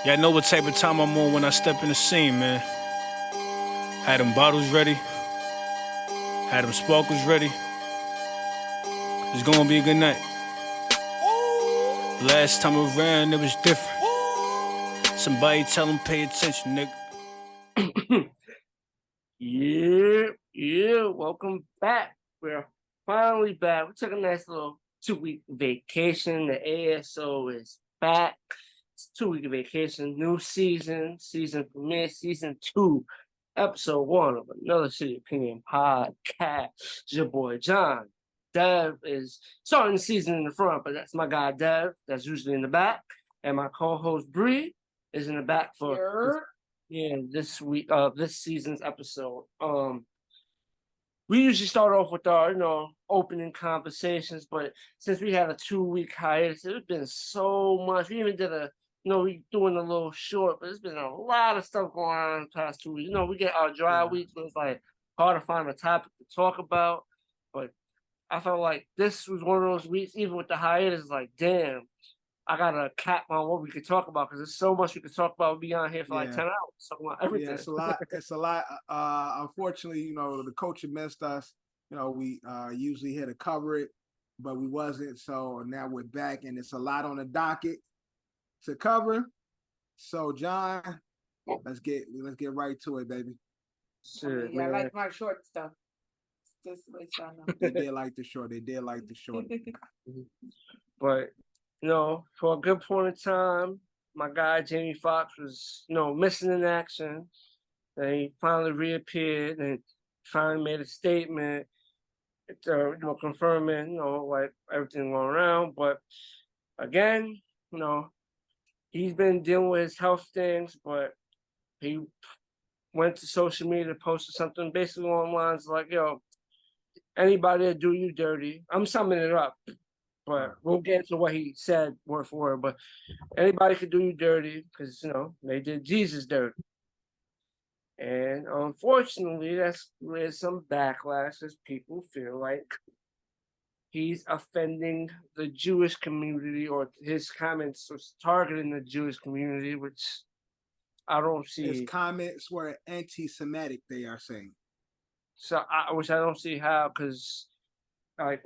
Yeah, I know what type of time I'm on when I step in the scene, man. Had them bottles ready, had them sparkles ready. It's gonna be a good night. Last time around, it was different. Somebody tell them pay attention, nigga. Yeah, welcome back. We're finally back. We took a nice little 2-week vacation. The ASO is back. It's 2-week vacation, new season premiere, season 2, episode 1 of Another City Opinion podcast. It's your boy John. Dev is starting the season in the front, but that's my guy Dev. That's usually in the back. And my co-host Bree is in the back for this week this season's episode. We usually start off with our, opening conversations, but since we had a 2-week hiatus, there's been so much. We even did we doing a little short, but there's been a lot of stuff going on in the past 2 weeks. We get our dry weeks, so it's like hard to find a topic to talk about. But I felt like this was one of those weeks, even with the hiatus, like, damn, I gotta cap on what we could talk about because there's so much we could talk about. We'll be on here for like 10 hours talking about everything. Yeah, it's a lot. It's a lot. Unfortunately, the culture missed us. We usually here to cover it, but we wasn't. So now we're back, and it's a lot on the docket to cover. So, John, let's get right to it, baby. Shit, I like my short stuff. Just let y'all know. They did like the short. But for a good point in time, my guy Jaime Fox was, missing in action. And he finally reappeared and finally made a statement, confirming, like everything going around. But again, he's been dealing with his health things, but he went to social media, posted something basically along the lines like, yo, anybody that do you dirty, I'm summing it up. But we'll get into what he said word for word. But anybody could do you dirty because, they did Jesus dirty. And unfortunately, that's where some backlash as people feel like he's offending the Jewish community, or his comments was targeting the Jewish community, which I don't see. His comments were anti-Semitic, they are saying. So which I don't see how, because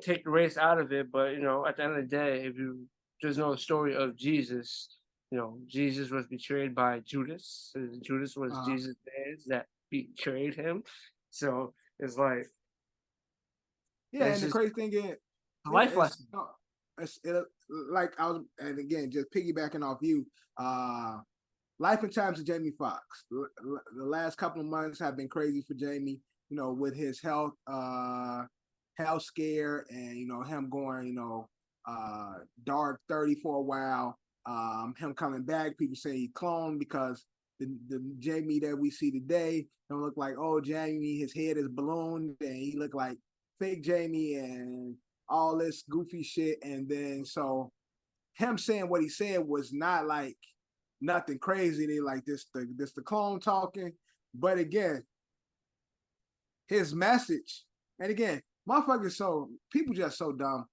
take the race out of it, but at the end of the day, if you just know the story of Jesus, Jesus was betrayed by Judas. Judas was Jesus' man that betrayed him. So it's like, and the crazy thing is, life lesson. Like I was, and again, just piggybacking off you, life and times of Jaime Fox. The last couple of months have been crazy for Jaime. With his health scare, and him going dark 30 for a while, him coming back, people say he cloned because the Jaime that we see today don't look like old Jaime. His head is ballooned and he looked like fake Jaime and all this goofy shit. And then so him saying what he said was not like nothing crazy. They like this the clone talking. But again, his message, and again, motherfuckers, people just so dumb.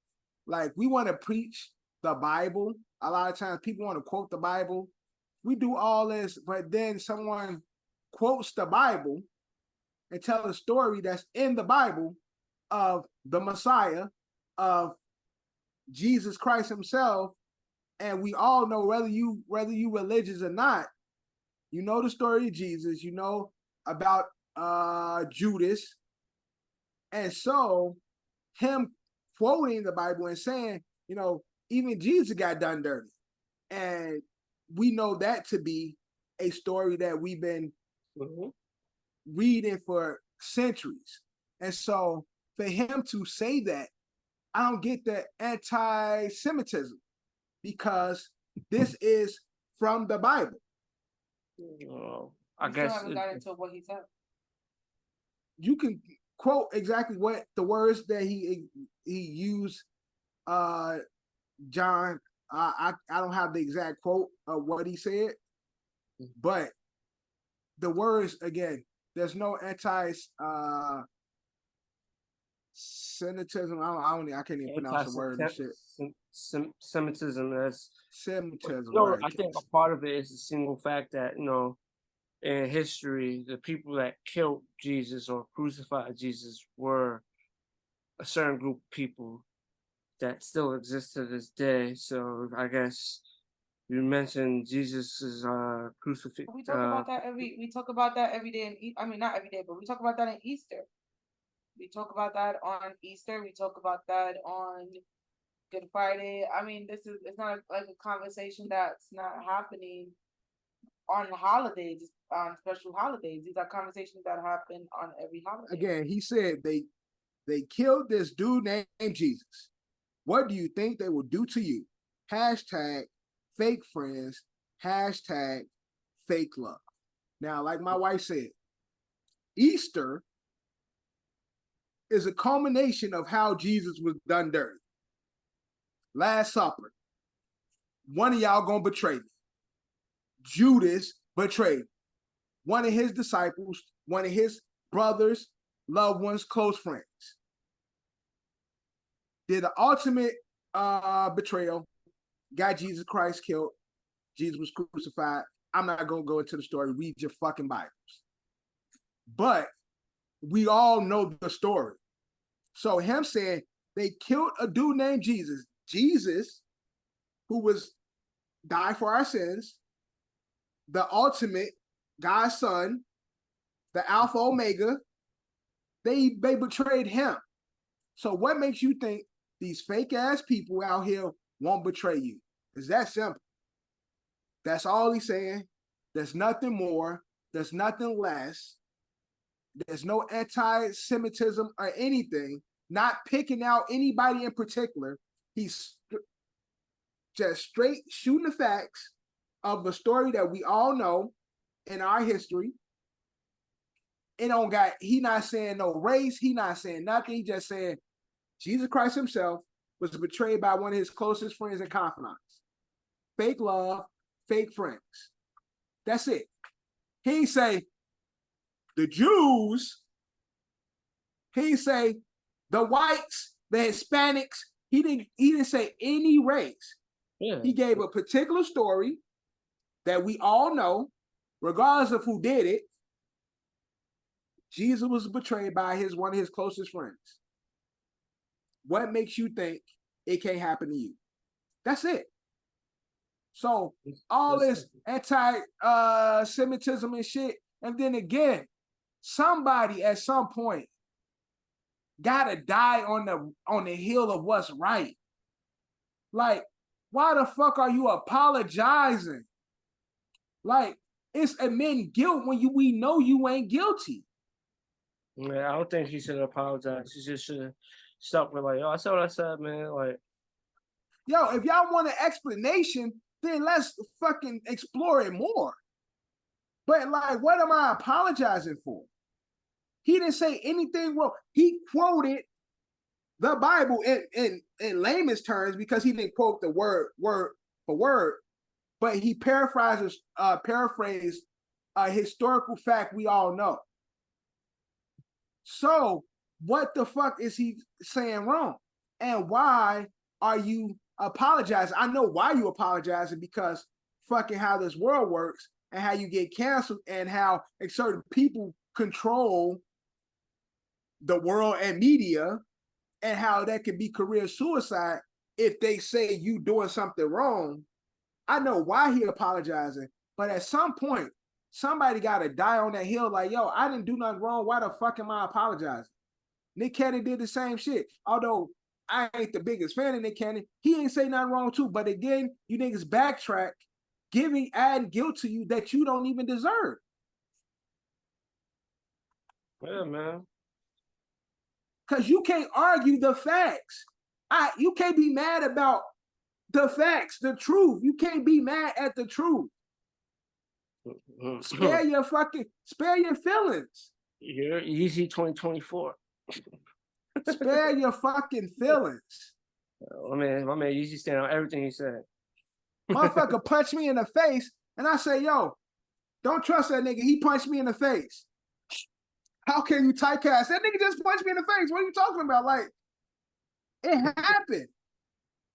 Like, we want to preach the Bible. A lot of times people want to quote the Bible. We do all this, but then someone quotes the Bible and tell a story that's in the Bible of the Messiah, of Jesus Christ himself. And we all know, whether you religious or not, the story of Jesus, about Judas. And so him quoting the Bible and saying, even Jesus got done dirty. And we know that to be a story that we've been reading for centuries. And so for him to say that, I don't get the anti-Semitism, because this is from the Bible. I guess haven't got into what he said. You can quote exactly what the words that he used, John. I don't have the exact quote of what he said, but the words, again, there's no Semitism. I can't even pronounce the word and shit. Semitism. That's Semitism, no. right? I think a part of it is the single fact that in history, the people that killed Jesus or crucified Jesus were a certain group of people that still exist to this day. So I guess you mentioned Jesus's crucifixion. We talk about that every day. I mean, not every day, but we talk about that in Easter. We talk about that on Easter. We talk about that on Good Friday. I mean, it's not like a conversation that's not happening on holidays, on special holidays. These are conversations that happen on every holiday. Again, he said they killed this dude named Jesus. What do you think they will do to you? Hashtag fake friends. Hashtag fake love. Now, like my wife said, Easter is a culmination of how Jesus was done dirty. Last Supper. One of y'all gonna betray me. Judas betrayed one of his disciples, one of his brothers, loved ones, close friends. Did the ultimate betrayal, got Jesus Christ killed. Jesus was crucified. I'm not going to go into the story. Read your fucking Bibles. But we all know the story. So him saying they killed a dude named Jesus. Jesus, who was died for our sins, the ultimate God's son, the Alpha Omega, they betrayed him. So what makes you think these fake ass people out here won't betray you? It's that simple. That's all he's saying. There's nothing more. There's nothing less. There's no anti-Semitism or anything. Not picking out anybody in particular. He's just straight shooting the facts of a story that we all know in our history. He not saying no race. He not saying nothing. He just saying Jesus Christ himself was betrayed by one of his closest friends and confidants. Fake love, fake friends. That's it. He say the Jews. He say the whites, the Hispanics. He didn't say any race. Yeah. He gave a particular story that we all know, regardless of who did it. Jesus was betrayed by one of his closest friends. What makes you think it can't happen to you? That's it. So all this anti-Semitism and shit, and then again, somebody at some point gotta die on the hill of what's right. Like, why the fuck are you apologizing? Like, it's admitting guilt when we know you ain't guilty. Yeah, I don't think he should apologize. He just should stop with like, oh, I said what I said, man. Like, yo, if y'all want an explanation, then let's fucking explore it more. But like, what am I apologizing for? He didn't say anything wrong. He quoted the Bible in layman's terms because he didn't quote the word for word, but he paraphrased a historical fact we all know. So what the fuck is he saying wrong? And why are you apologizing? I know why you apologizing, because fucking how this world works and how you get canceled and how certain people control the world and media, and how that could be career suicide if they say you doing something wrong. I know why he apologizing, but at some point, somebody got to die on that hill like, yo, I didn't do nothing wrong. Why the fuck am I apologizing? Nick Cannon did the same shit. Although I ain't the biggest fan of Nick Cannon, he ain't say nothing wrong too. But again, you niggas backtrack, adding guilt to you that you don't even deserve. yeah, man. Because you can't argue the facts. You can't be mad about the facts, the truth. You can't be mad at the truth. Spare your feelings. You're easy 2024. Spare your fucking feelings. My man usually stand on everything he said. Motherfucker punched me in the face, and I say, yo, don't trust that nigga. He punched me in the face. How can you typecast? That nigga just punched me in the face. What are you talking about? Like, it happened.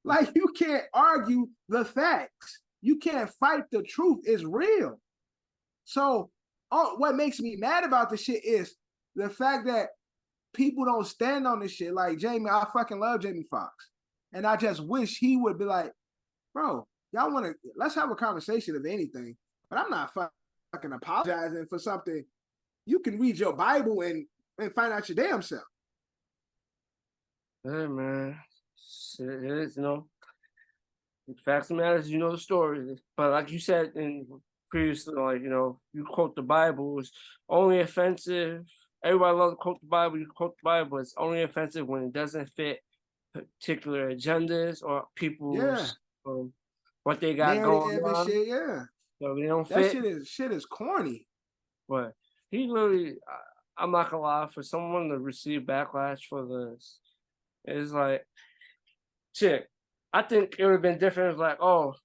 Like, you can't argue the facts. You can't fight the truth. It's real. So, what makes me mad about this shit is the fact that people don't stand on this shit. Like, Jamie, I fucking love Jaime Fox. And I just wish he would be like, bro, y'all want to, let's have a conversation of anything. But I'm not fucking apologizing for something. You can read your Bible and find out your damn self. Hey, man. Shit, it is, facts and matters, the story. But like you said in previously, like, you quote the Bible, it's only offensive. Everybody loves to quote the Bible. You quote the Bible, it's only offensive when it doesn't fit particular agendas or people's what they got going on. Shit, yeah. So they don't that fit. Shit is corny. But he literally, I'm not gonna lie, for someone to receive backlash for this, it's like, shit. I think it would have been different. It's like, oh,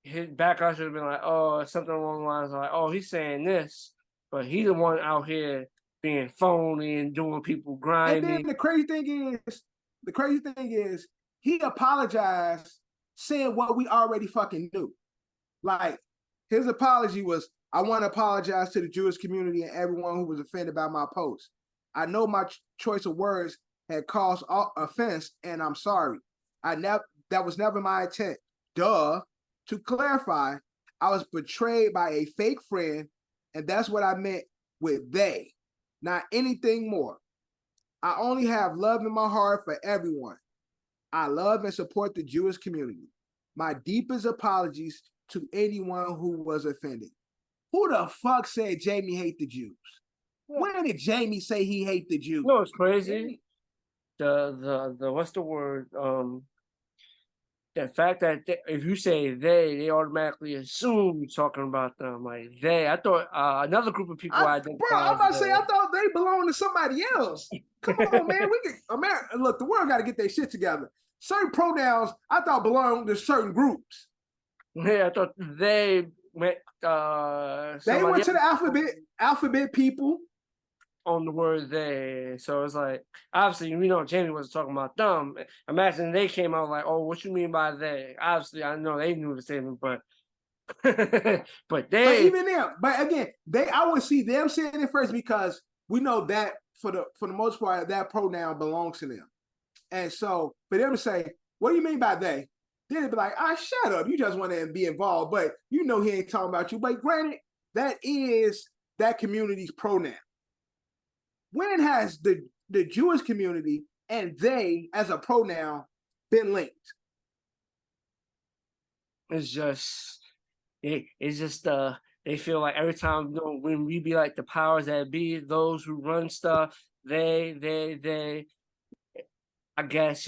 his backlash would have been like, oh, something along the lines of like, oh, he's saying this, but he's the one out here being phony and doing people grinding. And then the crazy thing is, he apologized saying what we already fucking knew. Like, his apology was, I want to apologize to the Jewish community and everyone who was offended by my post. I know my choice of words had caused offense, and I'm sorry. That was never my intent. Duh. To clarify, I was betrayed by a fake friend, and that's what I meant with they, not anything more. I only have love in my heart for everyone. I love and support the Jewish community. My deepest apologies to anyone who was offended. Who the fuck said Jamie hate the Jews? When did Jamie say he hate the Jews? No, it's crazy. The what's the word? The fact that if you say they automatically assume you're talking about them. Like they, I thought another group of people identify. Bro, I'm about to say, I thought they belonged to somebody else. Come on, man. Look, the world got to get their shit together. Certain pronouns I thought belonged to certain groups. Yeah, I thought they went. They went to the alphabet people. On the word they, so it's like obviously Jamie wasn't talking about them. Imagine they came out like, oh, what you mean by they? Obviously, I know they knew the statement, but but even them. But again, I would see them saying it first because we know that for the most part that pronoun belongs to them, and so for them to say, what do you mean by they? They'd be like, shut up, you just want to be involved, but he ain't talking about you. But granted, that is that community's pronoun. When has the Jewish community and they as a pronoun been linked? It's just they feel like every time when we be like the powers that be, those who run stuff, they I guess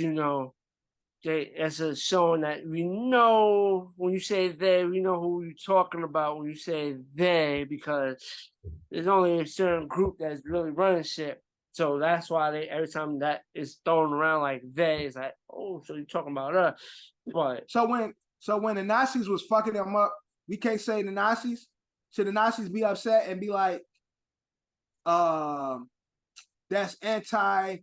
it's a showing that we know when you say they, we know who you're talking about when you say they, because there's only a certain group that's really running shit. So that's why every time that is thrown around like they, it's like, oh, so you're talking about us. But so when the Nazis was fucking them up, we can't say the Nazis. Should the Nazis be upset and be like, that's anti?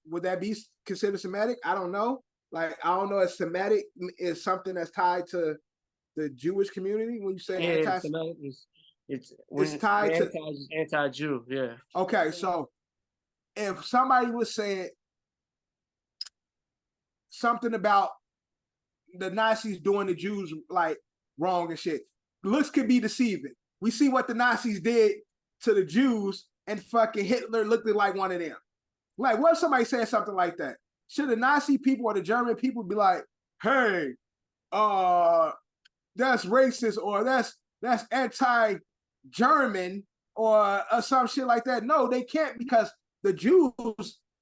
Would that be considered Semitic? I don't know. Like, I don't know if Semitic is something that's tied to the Jewish community. When you say anti-Semitic, it's tied to anti-Jew. Yeah. Okay, so if somebody was saying something about the Nazis doing the Jews like wrong and shit, looks could be deceiving. We see what the Nazis did to the Jews, and fucking Hitler looked like one of them. Like, what if somebody said something like that? Should the Nazi people or the German people be like, hey, that's racist, or that's anti-German, or some shit like that? No, they can't, because the Jews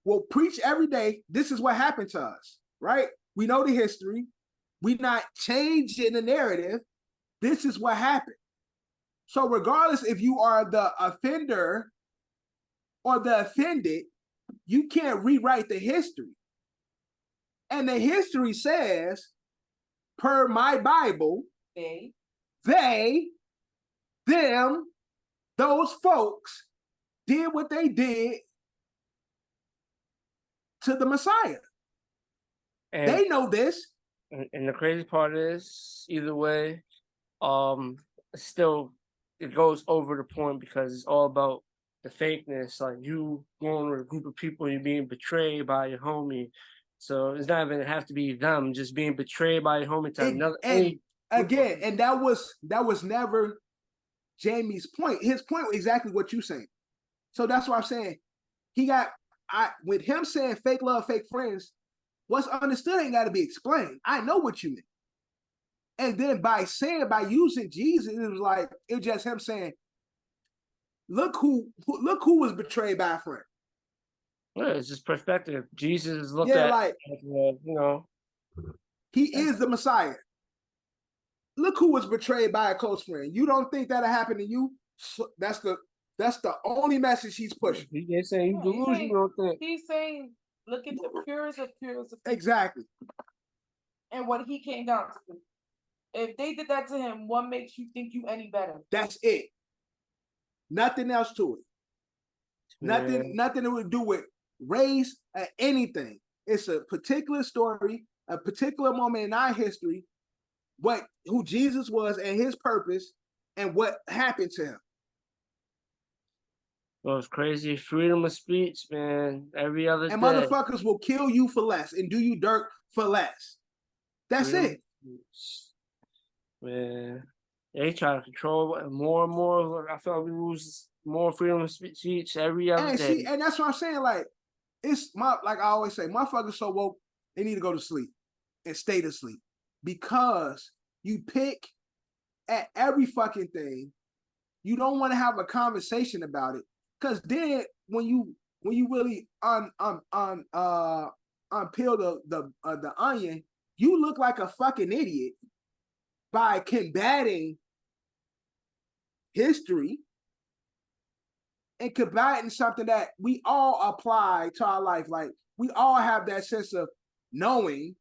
will preach every day, this is what happened to us, right? We know the history. We're not changing the narrative. This is what happened. So regardless if you are the offender or the offended, you can't rewrite the history. And the history says, per my Bible, they, them, those folks did what they did to the Messiah. And, they know this. And the crazy part is, either way, still it goes over the point because it's all about the fakeness. Like you going with a group of people, you're being betrayed by your homie. So it's not even have to be them, just being betrayed by your homie. And that was never Jamie's point. His point was exactly what you saying. So that's why I'm saying with him saying fake love, fake friends, what's understood ain't got to be explained. I know what you mean. And then by using Jesus, it was just him saying, look who was betrayed by a friend. Yeah, it's just perspective. Jesus is looked at, he is the Messiah. Look who was betrayed by a close friend. You don't think that'll happen to you? That's the only message he's pushing. He's saying you delusional. He's saying, look at the purest of people. Exactly. And what he came down to. If they did that to him, what makes you think you any better? That's it. Nothing else to it. Yeah. Nothing to do with race or anything. It's a particular story, a particular moment in our history, who Jesus was and his purpose and what happened to him. Well, it's crazy. Freedom of speech, man. Every other and day. Motherfuckers will kill you for less and do you dirt for less. That's it. Man, they try to control more and more. I feel like we lose more freedom of speech every other day. And that's what I'm saying. Like I always say, motherfuckers so woke, they need to go to sleep and stay to sleep because you pick at every fucking thing. You don't want to have a conversation about it because then when you really unpeel the onion, you look like a fucking idiot by combating history and combating something that we all apply to our life. Like we all have that sense of knowing,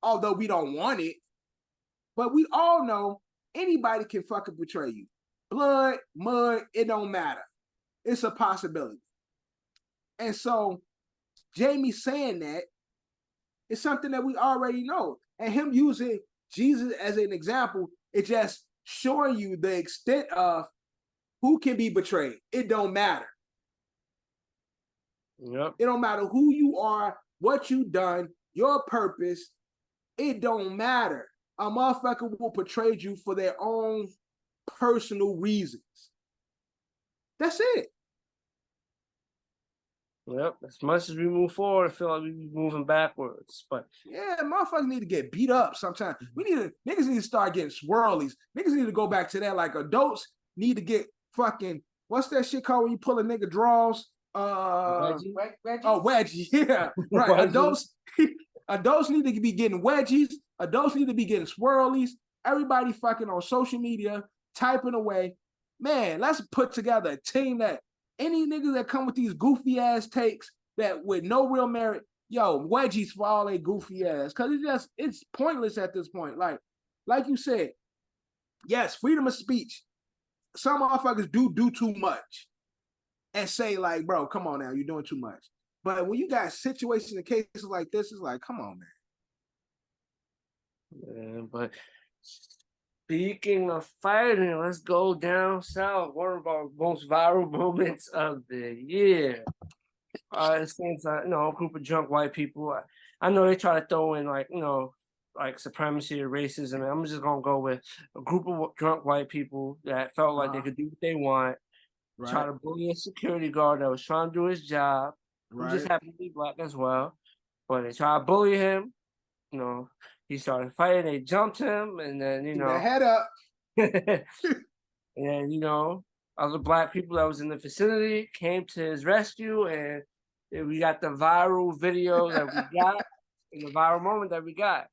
although we don't want it, but we all know anybody can fucking betray you. Blood, mud, it don't matter. It's a possibility. And so Jamie saying that is something that we already know. And him using Jesus as an example, it just showing you the extent of who can be betrayed. It don't matter. Yep. It don't matter who you are, what you done, your purpose. It don't matter. A motherfucker will betray you for their own personal reasons. That's it. Yep. As much as we move forward, I feel like we're moving backwards. But yeah, motherfuckers need to get beat up sometimes. Niggas need to start getting swirlies. Niggas need to go back to that. Like adults need to get fucking, what's that shit called when you pull a nigga draws? Wedgie? Oh, wedgie. Yeah. Right. Adults need to be getting wedgies. Adults need to be getting swirlies. Everybody fucking on social media, typing away. Man, let's put together a team that any niggas that come with these goofy ass takes that with no real merit, wedgies for all they goofy ass. Cause it's pointless at this point. Like you said, yes, freedom of speech. Some motherfuckers do too much and say like, bro, come on now, you're doing too much. But when you got situations and cases like this, it's like, come on, man. Yeah, but speaking of fighting, let's go down south. One of our most viral moments of the year. It seems like, a group of drunk white people. I know they try to throw in like supremacy or racism. I'm just gonna go with a group of drunk white people that felt like they could do what they want. Right. Try to bully a security guard that was trying to do his job. Right. Who just happened to be black as well. But they tried to bully him. He started fighting. They jumped him, and then the head up. And other black people that was in the vicinity came to his rescue, and we got the viral video that we got, and the viral moment that we got.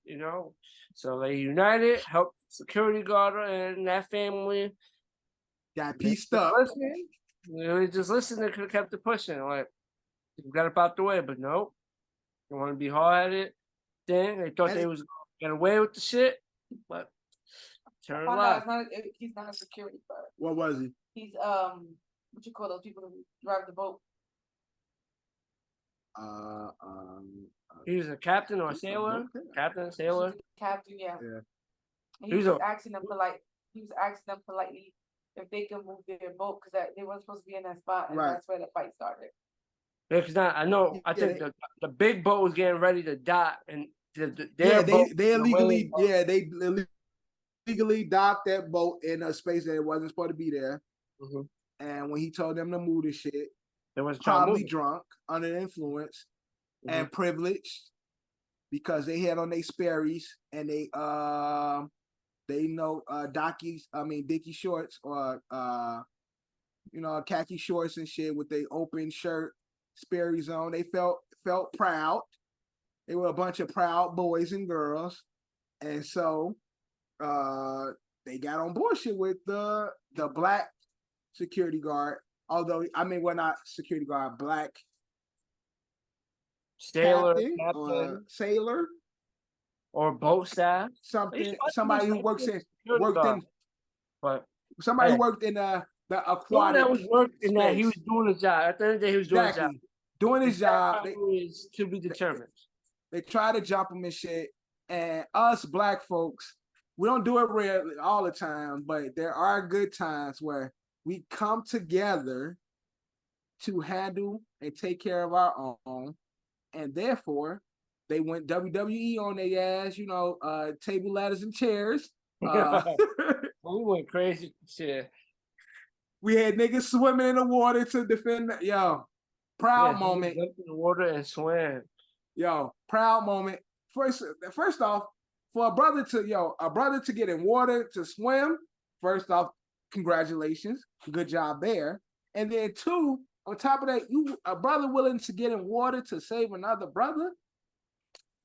So they united, helped security guard and that family. Got pieced up. They just listened. They could have kept it pushing. Like we got up out the way, but nope. They want to be hard at it. Then they thought they was gonna get away with the shit, but turn it off. He's not a security guard. What was he? He's what you call those people who drive the boat? He was a captain or a sailor? Captain, sailor? Captain, yeah. Yeah. And he was asking them politely if they can move their boat because they weren't supposed to be in that spot, and that's where the fight started. Yeah, because I think the big boat was getting ready to dock, and they illegally docked that boat in a space that it wasn't supposed to be there. Mm-hmm. And when he told them to move the shit, they was probably drunk, under the influence, and privileged because they had on their Sperry's and they Dickie shorts or khaki shorts and shit with their open shirt, Sperry's on. They felt proud. They were a bunch of proud boys and girls, and so they got on bullshit with the black security guard. Although not security guard, black sailor, captain. Or sailor, or boat staff. Somebody who worked in who worked in the aquatic. That was working that he was doing his job. At the end of the day, he was doing his job. Doing his job. Is to be determined. They try to jump him and shit. And us black folks, we don't do it rarely all the time, but there are good times where we come together to handle and take care of our own. And therefore, they went WWE on their ass, table, ladders, and chairs. We went crazy shit. We had niggas swimming in the water to defend. Proud moment. Jumped in the water and swam. Proud moment. First off, for a brother to get in water to swim. First off, congratulations, good job there. And then two, on top of that, a brother willing to get in water to save another brother.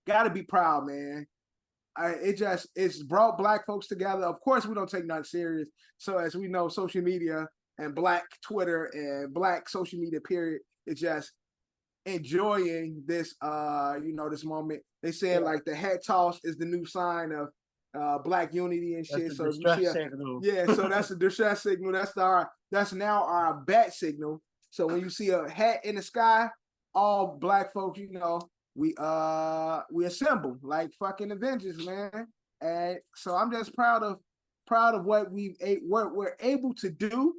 Gotta be proud, man. It's brought black folks together. Of course, we don't take nothing serious. So as we know, social media and black Twitter and black social media period is just enjoying this this moment. They said like the hat toss is the new sign of black unity and shit. So so that's a distress signal. That's now our bat signal. So when you see a hat in the sky, all black folks, we assemble like fucking Avengers, man. And so I'm just proud of what we're able to do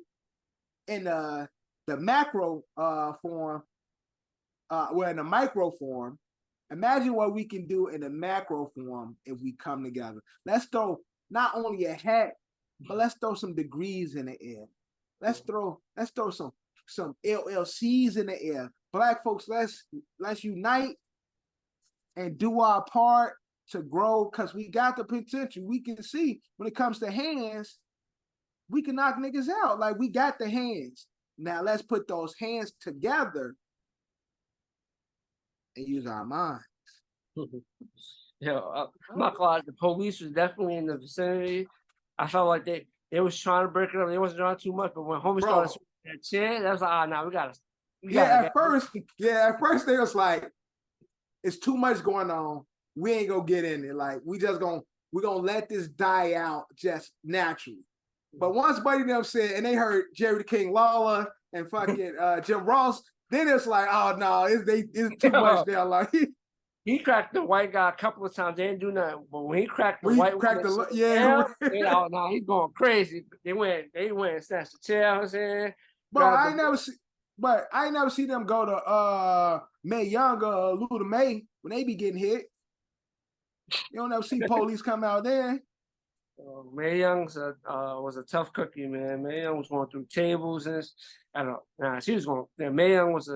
in the macro form. We're in the micro form. Imagine what we can do in the macro form if we come together. Let's throw not only a hat, but let's throw some degrees in the air. Let's throw some LLCs in the air. Black folks, let's unite and do our part to grow because we got the potential. We can see when it comes to hands, we can knock niggas out. Like we got the hands. Now let's put those hands together and use our minds. I'm not gonna lie, the police was definitely in the vicinity. I felt like they was trying to break it up. They wasn't trying too much, but when homie started swinging that chair, that was like, we gotta. At first they was like, it's too much going on. We ain't gonna get in it. Like we're gonna let this die out just naturally. But once Buddy them said, and they heard Jerry the King Lawler and fucking Jim Ross, then it's like, oh no, it's too much there. Like he cracked the white guy a couple of times. They didn't do nothing. But when he cracked the white guy, he's going crazy. They went and snatched the chair. I was saying, but I ain't never see them go to Mae Young or Luda May when they be getting hit. You don't ever see police come out there. Mae Young was a tough cookie, man. Mae Young was going through tables and I don't know. She was going. Mae Young was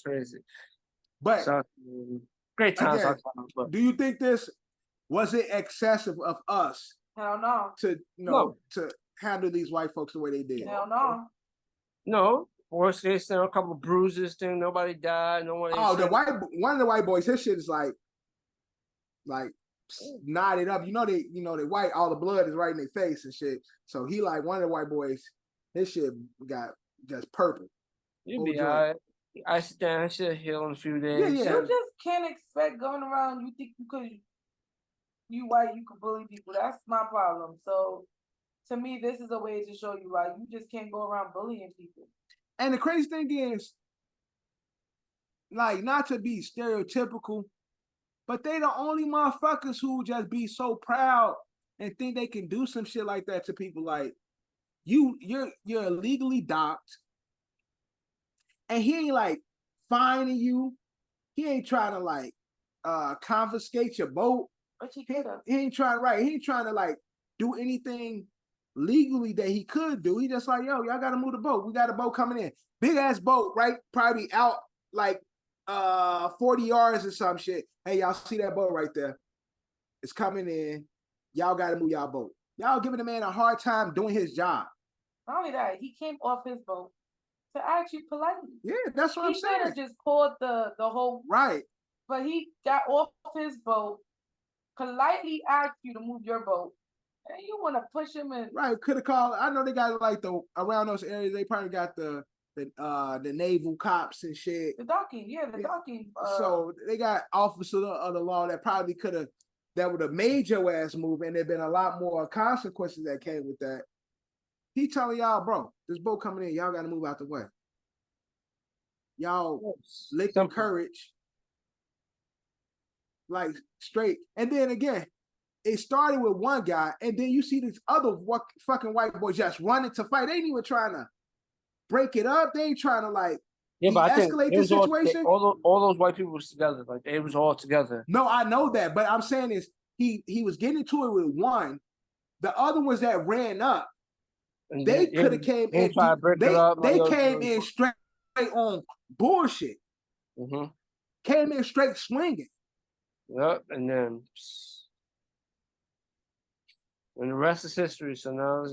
crazy. But great times. Again, do you think was it excessive of us? Hell no. To handle these white folks the way they did. Hell no. No. Worst case scenario, a couple of bruises. Thing. Nobody died. One of the white boys. His shit is like knotted up. They white. All the blood is right in their face and shit. So he like one of the white boys. His shit got just purple. You'd be alright. I stand. Should heal in a few days. You just can't expect going around. You think because you white, you can bully people. That's my problem. So to me, this is a way to show you like you just can't go around bullying people. And the crazy thing is, like, not to be stereotypical, but they the only motherfuckers who just be so proud and think they can do some shit like that to people. Like, you're illegally docked, and he ain't like fining you. He ain't trying to like confiscate your boat. But he ain't trying He ain't trying to like do anything legally that he could do. He just like, yo, y'all gotta move the boat. We got a boat coming in. Big ass boat, right? Probably out like 40 yards or some shit. Hey, y'all see that boat right there? It's coming in. Y'all gotta move y'all boat. Y'all giving the man a hard time doing his job. Not only that, he came off his boat to ask you politely. Yeah, that's what I'm He saying. could have just called the whole Right. But he got off his boat, politely asked you to move your boat, and you want to push him in. Right. Could have called. I know they got like around those areas. They probably got the naval cops and shit. The docking, the docking. So they got officers of the law that probably that would have made your ass move, and there'd been a lot more consequences that came with that. He telling y'all, bro, this boat coming in, y'all got to move out the way. Y'all lick your courage, like straight. And then again, it started with one guy, and then you see this other fucking white boy just running to fight. They ain't even trying to break it up. They ain't trying to like but I think escalate the situation. All those white people was together. Like they was all together. No, I know that, but I'm saying is he was getting into it with one. The other ones that ran up, and they could have came in. They came in straight on bullshit. Mm-hmm. Came in straight swinging. Yep, and then the rest is history. So now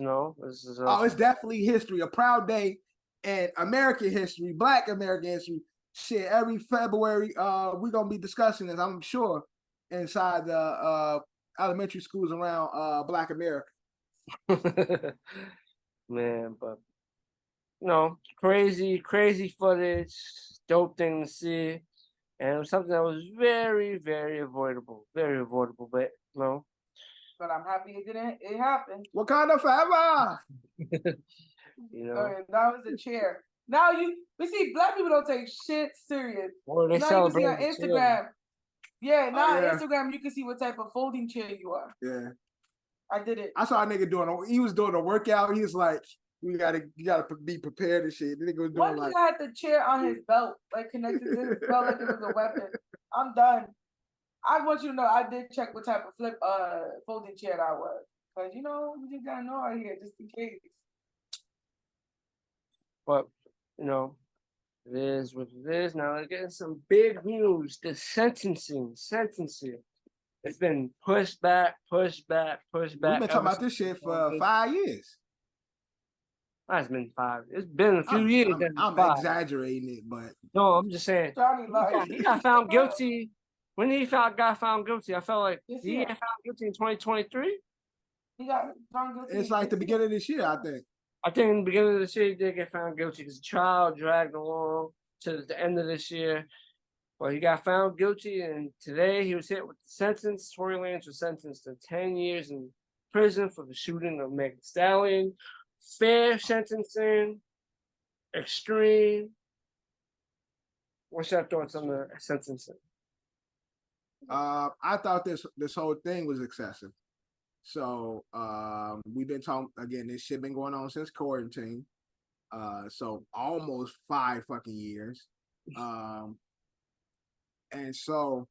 this is it's definitely history, a proud day, and American history, Black American history. Shit, every February, we're gonna be discussing this, I'm sure, inside the elementary schools around Black America. Man, but crazy footage, dope thing to see, and it was something that was very, very avoidable, but But I'm happy it happened. Wakanda forever. That was a chair. Now we see Black people don't take shit serious. Well, they now you can see on Instagram. Yeah, on Instagram you can see what type of folding chair you are. Yeah. I did it. I saw a nigga he was doing a workout. He was like, you gotta be prepared and shit. The nigga was doing One had the chair on his belt, like connected to his belt like it was a weapon. I'm done. I want you to know I did check what type of folding chair that was. Because we just gotta know out here just in case. But it is what it is. Now we're getting some big news. The sentencing. It's been pushed back. We've been talking about this shit for 5 years. It's been 5. It's been a few years. I'm exaggerating it, but no, I'm just saying. Johnny he got found guilty. When he got found guilty, I felt like he got found guilty in 2023. He got found guilty. It's like the beginning of this year, I think. I think in the beginning of this year, he did get found guilty because the trial dragged along to the end of this year. But he got found guilty, and today he was hit with the sentence. Tory Lanez was sentenced to 10 years in prison for the shooting of Megan Thee Stallion. Fair sentencing, extreme. What's your thoughts on the sentencing? I thought this whole thing was excessive. So we've been talking again. This shit been going on since quarantine. So almost 5 fucking years. And so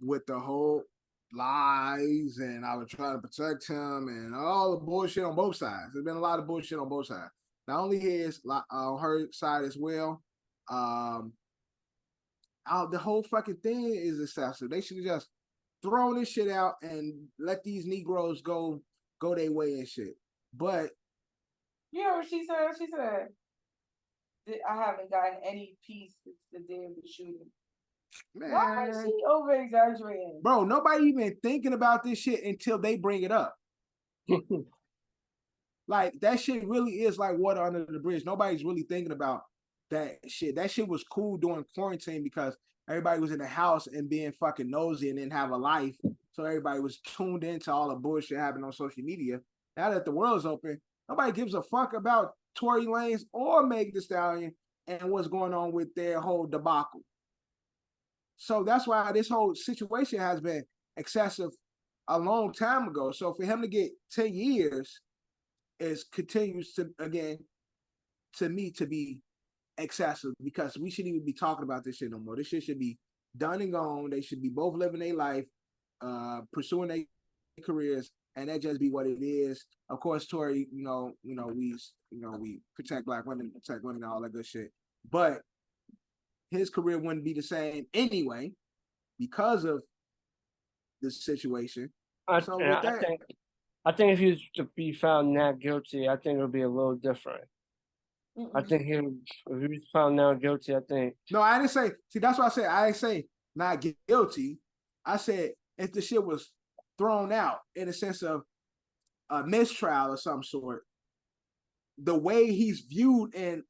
with the whole lies and I was trying to protect him and all the bullshit on both sides. There's been a lot of bullshit on both sides. Not only his, on her side as well. The whole fucking thing is excessive. They should have just thrown this shit out and let these Negroes go their way and shit. But what she said? She said, I haven't gotten any peace since the day of the shooting. Man, why is she over exaggerating? Bro, nobody even thinking about this shit until they bring it up. Like that shit really is like water under the bridge. Nobody's really thinking about that shit. That shit was cool during quarantine because everybody was in the house and being fucking nosy and didn't have a life. So everybody was tuned into all the bullshit happening on social media. Now that the world's open, Nobody gives a fuck about Tory Lanez or Meg Thee Stallion and what's going on with their whole debacle. So that's why this whole situation has been excessive a long time ago. So for him to get 10 years continues to, again, to me, to be excessive, because we shouldn't even be talking about this shit no more. This shit should be done and gone. They should be both living their life, pursuing their careers, and that just be what it is. Of course, Tory, we protect black women, and all that good shit. But his career wouldn't be the same anyway because of this situation. I think if he was to be found not guilty, I think it would be a little different. I think if he was found not guilty, I think. No, I didn't say. See, that's what I said. I didn't say not guilty. I said if the shit was thrown out in a sense of a mistrial of some sort, the way he's viewed in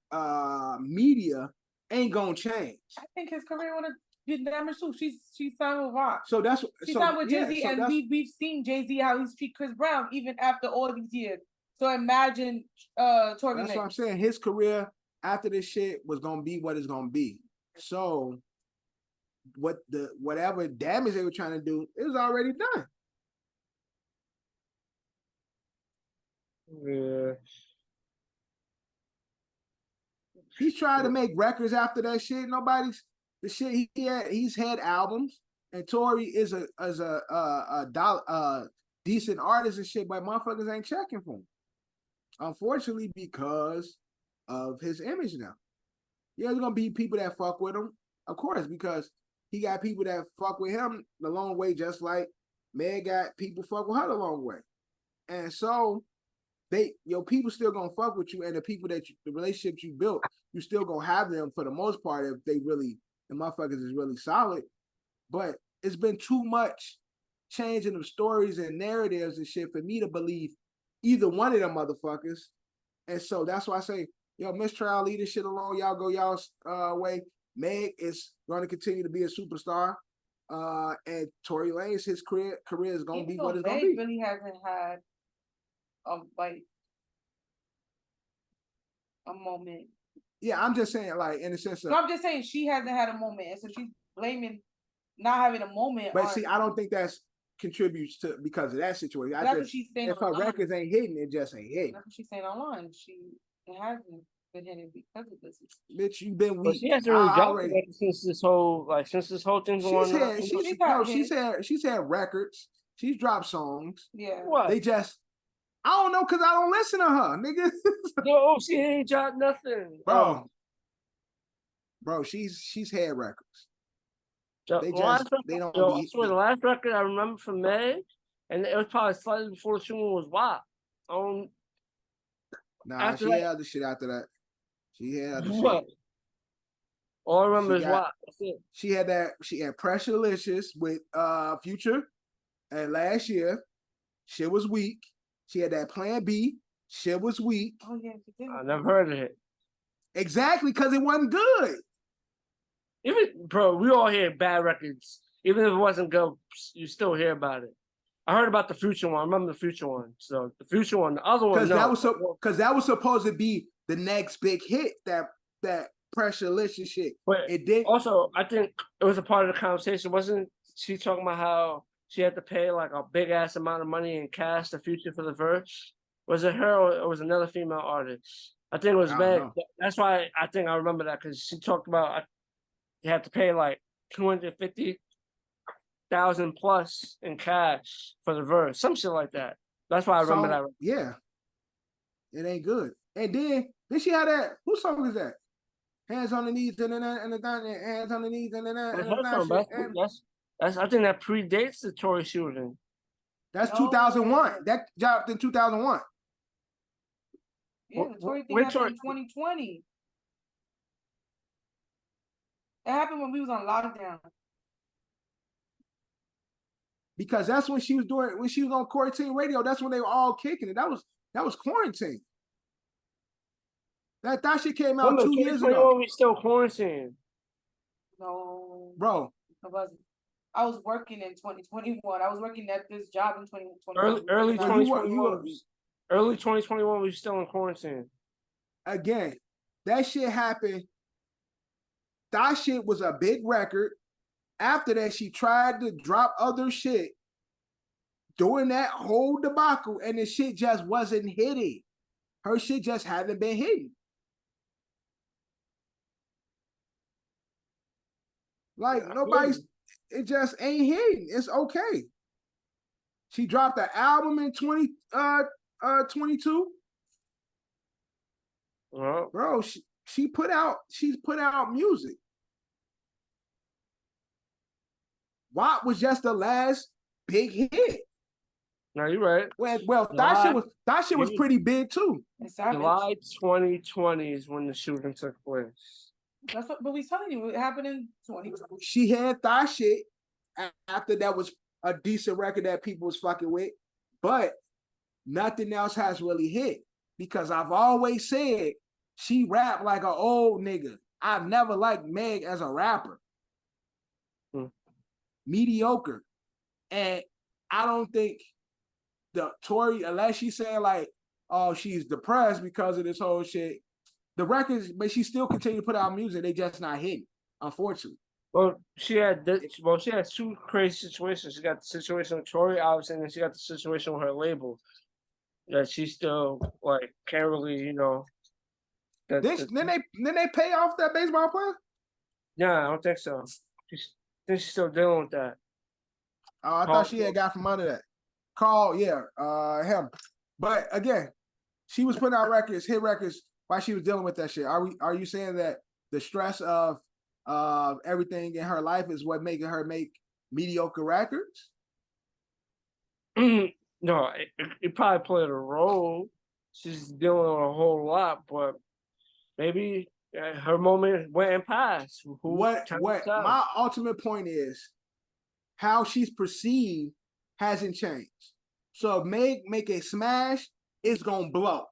media ain't gonna change. I think his career would have been damaged too. She's signed with Rock. So that's she's signed with Jay-Z, and we've seen Jay-Z how he's treat Chris Brown even after all these years. So imagine Tory. That's what I'm saying. His career after this shit was gonna be what it's gonna be. So whatever damage they were trying to do, it was already done. Yeah. He's trying to make records after that shit. He's had albums, and Tory is a decent artist and shit, but motherfuckers ain't checking for him. Unfortunately, because of his image now. Yeah, there's gonna be people that fuck with him, of course, because he got people that fuck with him the long way, just like Meg got people fuck with her the long way. And so people still gonna fuck with you, and the people the relationships you built, you still gonna have them for the most part if the motherfuckers is really solid. But it's been too much changing of stories and narratives and shit for me to believe either one of them motherfuckers. And so that's why I say, mistrial, leave this shit alone. Y'all go y'all's way. Meg is going to continue to be a superstar. And Tory Lanez, his career is going to be what it's going to be. Meg really hasn't had a moment. Yeah, I'm just saying, like, in the sense of. No, I'm just saying she hasn't had a moment, and so she's blaming not having a moment. But see, I don't think that's contributes to because of that situation. That's what she's saying. If her records ain't hitting, it just ain't hitting. That's what she's saying online. It hasn't been hitting because of this. Bitch, you've been weak. But she hasn't really dropped since this whole thing going on. She's had records. She's dropped songs. Yeah. What? They just. I don't know because I don't listen to her, nigga. No, she ain't dropped nothing, bro. She's had records. They don't. I swear, the last record I remember from Meg, and it was probably slightly before the one was WAP. Nah, she had other shit after that. She had other shit. All I remember is WAP. That's it. She had Pressurelicious with Future, and last year, shit was weak. She had that Plan B. Shit was weak. Oh yeah, she did. I never heard of it. Exactly, because it wasn't good. We all hear bad records. Even if it wasn't good, you still hear about it. I heard about the Future one. I remember the Future one. So the Future one, the other one, because that was supposed to be the next big hit. That Pressurelicious shit. But it did. Also, I think it was a part of the conversation. Wasn't she talking about how she had to pay like a big ass amount of money in cash to Future for the verse? Was it her or it was another female artist? I think it was Meg. That's why I think I remember that because she talked about you had to pay like $250,000 plus in cash for the verse, some shit like that. That's why I remember that. Yeah, it ain't good. And then she had that. Whose song is that? Hands on the knees and then hands on the knees and then that's I think that predates the Tory shooting. That's 2001. That dropped in 2001. Yeah, the Tory thing happened in 2020. It happened when we was on lockdown. Because that's when she was on quarantine radio. That's when they were all kicking it. That was quarantine. That shit came out 2 years ago. We still quarantined. No, bro. It wasn't. I was working in 2021. I was working at this job in 2021. Early 2021. Early 2021, we were still in quarantine. Again, that shit happened. That shit was a big record. After that, she tried to drop other shit during that whole debacle, and the shit just wasn't hitting. Her shit just hadn't been hitting. Like nobody's, it just ain't hitting. It's okay. She dropped an album in 2022. Well, Bro, she's put out music. WAP was just the last big hit. no, you're right. Well, that shit was pretty big too. July 2020 is when the shooting took place. That's what, but we telling you, it happened in 2020. She had that shit after that was a decent record that people was fucking with, but nothing else has really hit because I've always said she rap like an old nigga. I've never liked Meg as a rapper. Mediocre. And I don't think the Tory, unless she's saying like, oh, she's depressed because of this whole shit. The records, but she still continue to put out music. They just not hitting, unfortunately. Well, she had two crazy situations. She got the situation with Tory, obviously, and then she got the situation with her label that she still like can't really, Then they pay off that baseball player? Yeah, I don't think so. She's still dealing with that. Oh, I thought she had got from under that. Carl, yeah, him. But again, she was putting out records, hit records, while she was dealing with that shit. Are you saying that the stress of everything in her life is what making her make mediocre records? No, it probably played a role. She's dealing with a whole lot, but maybe her moment went and passed. What my ultimate point is, how she's perceived hasn't changed. So if Meg make a smash, it's gonna blow.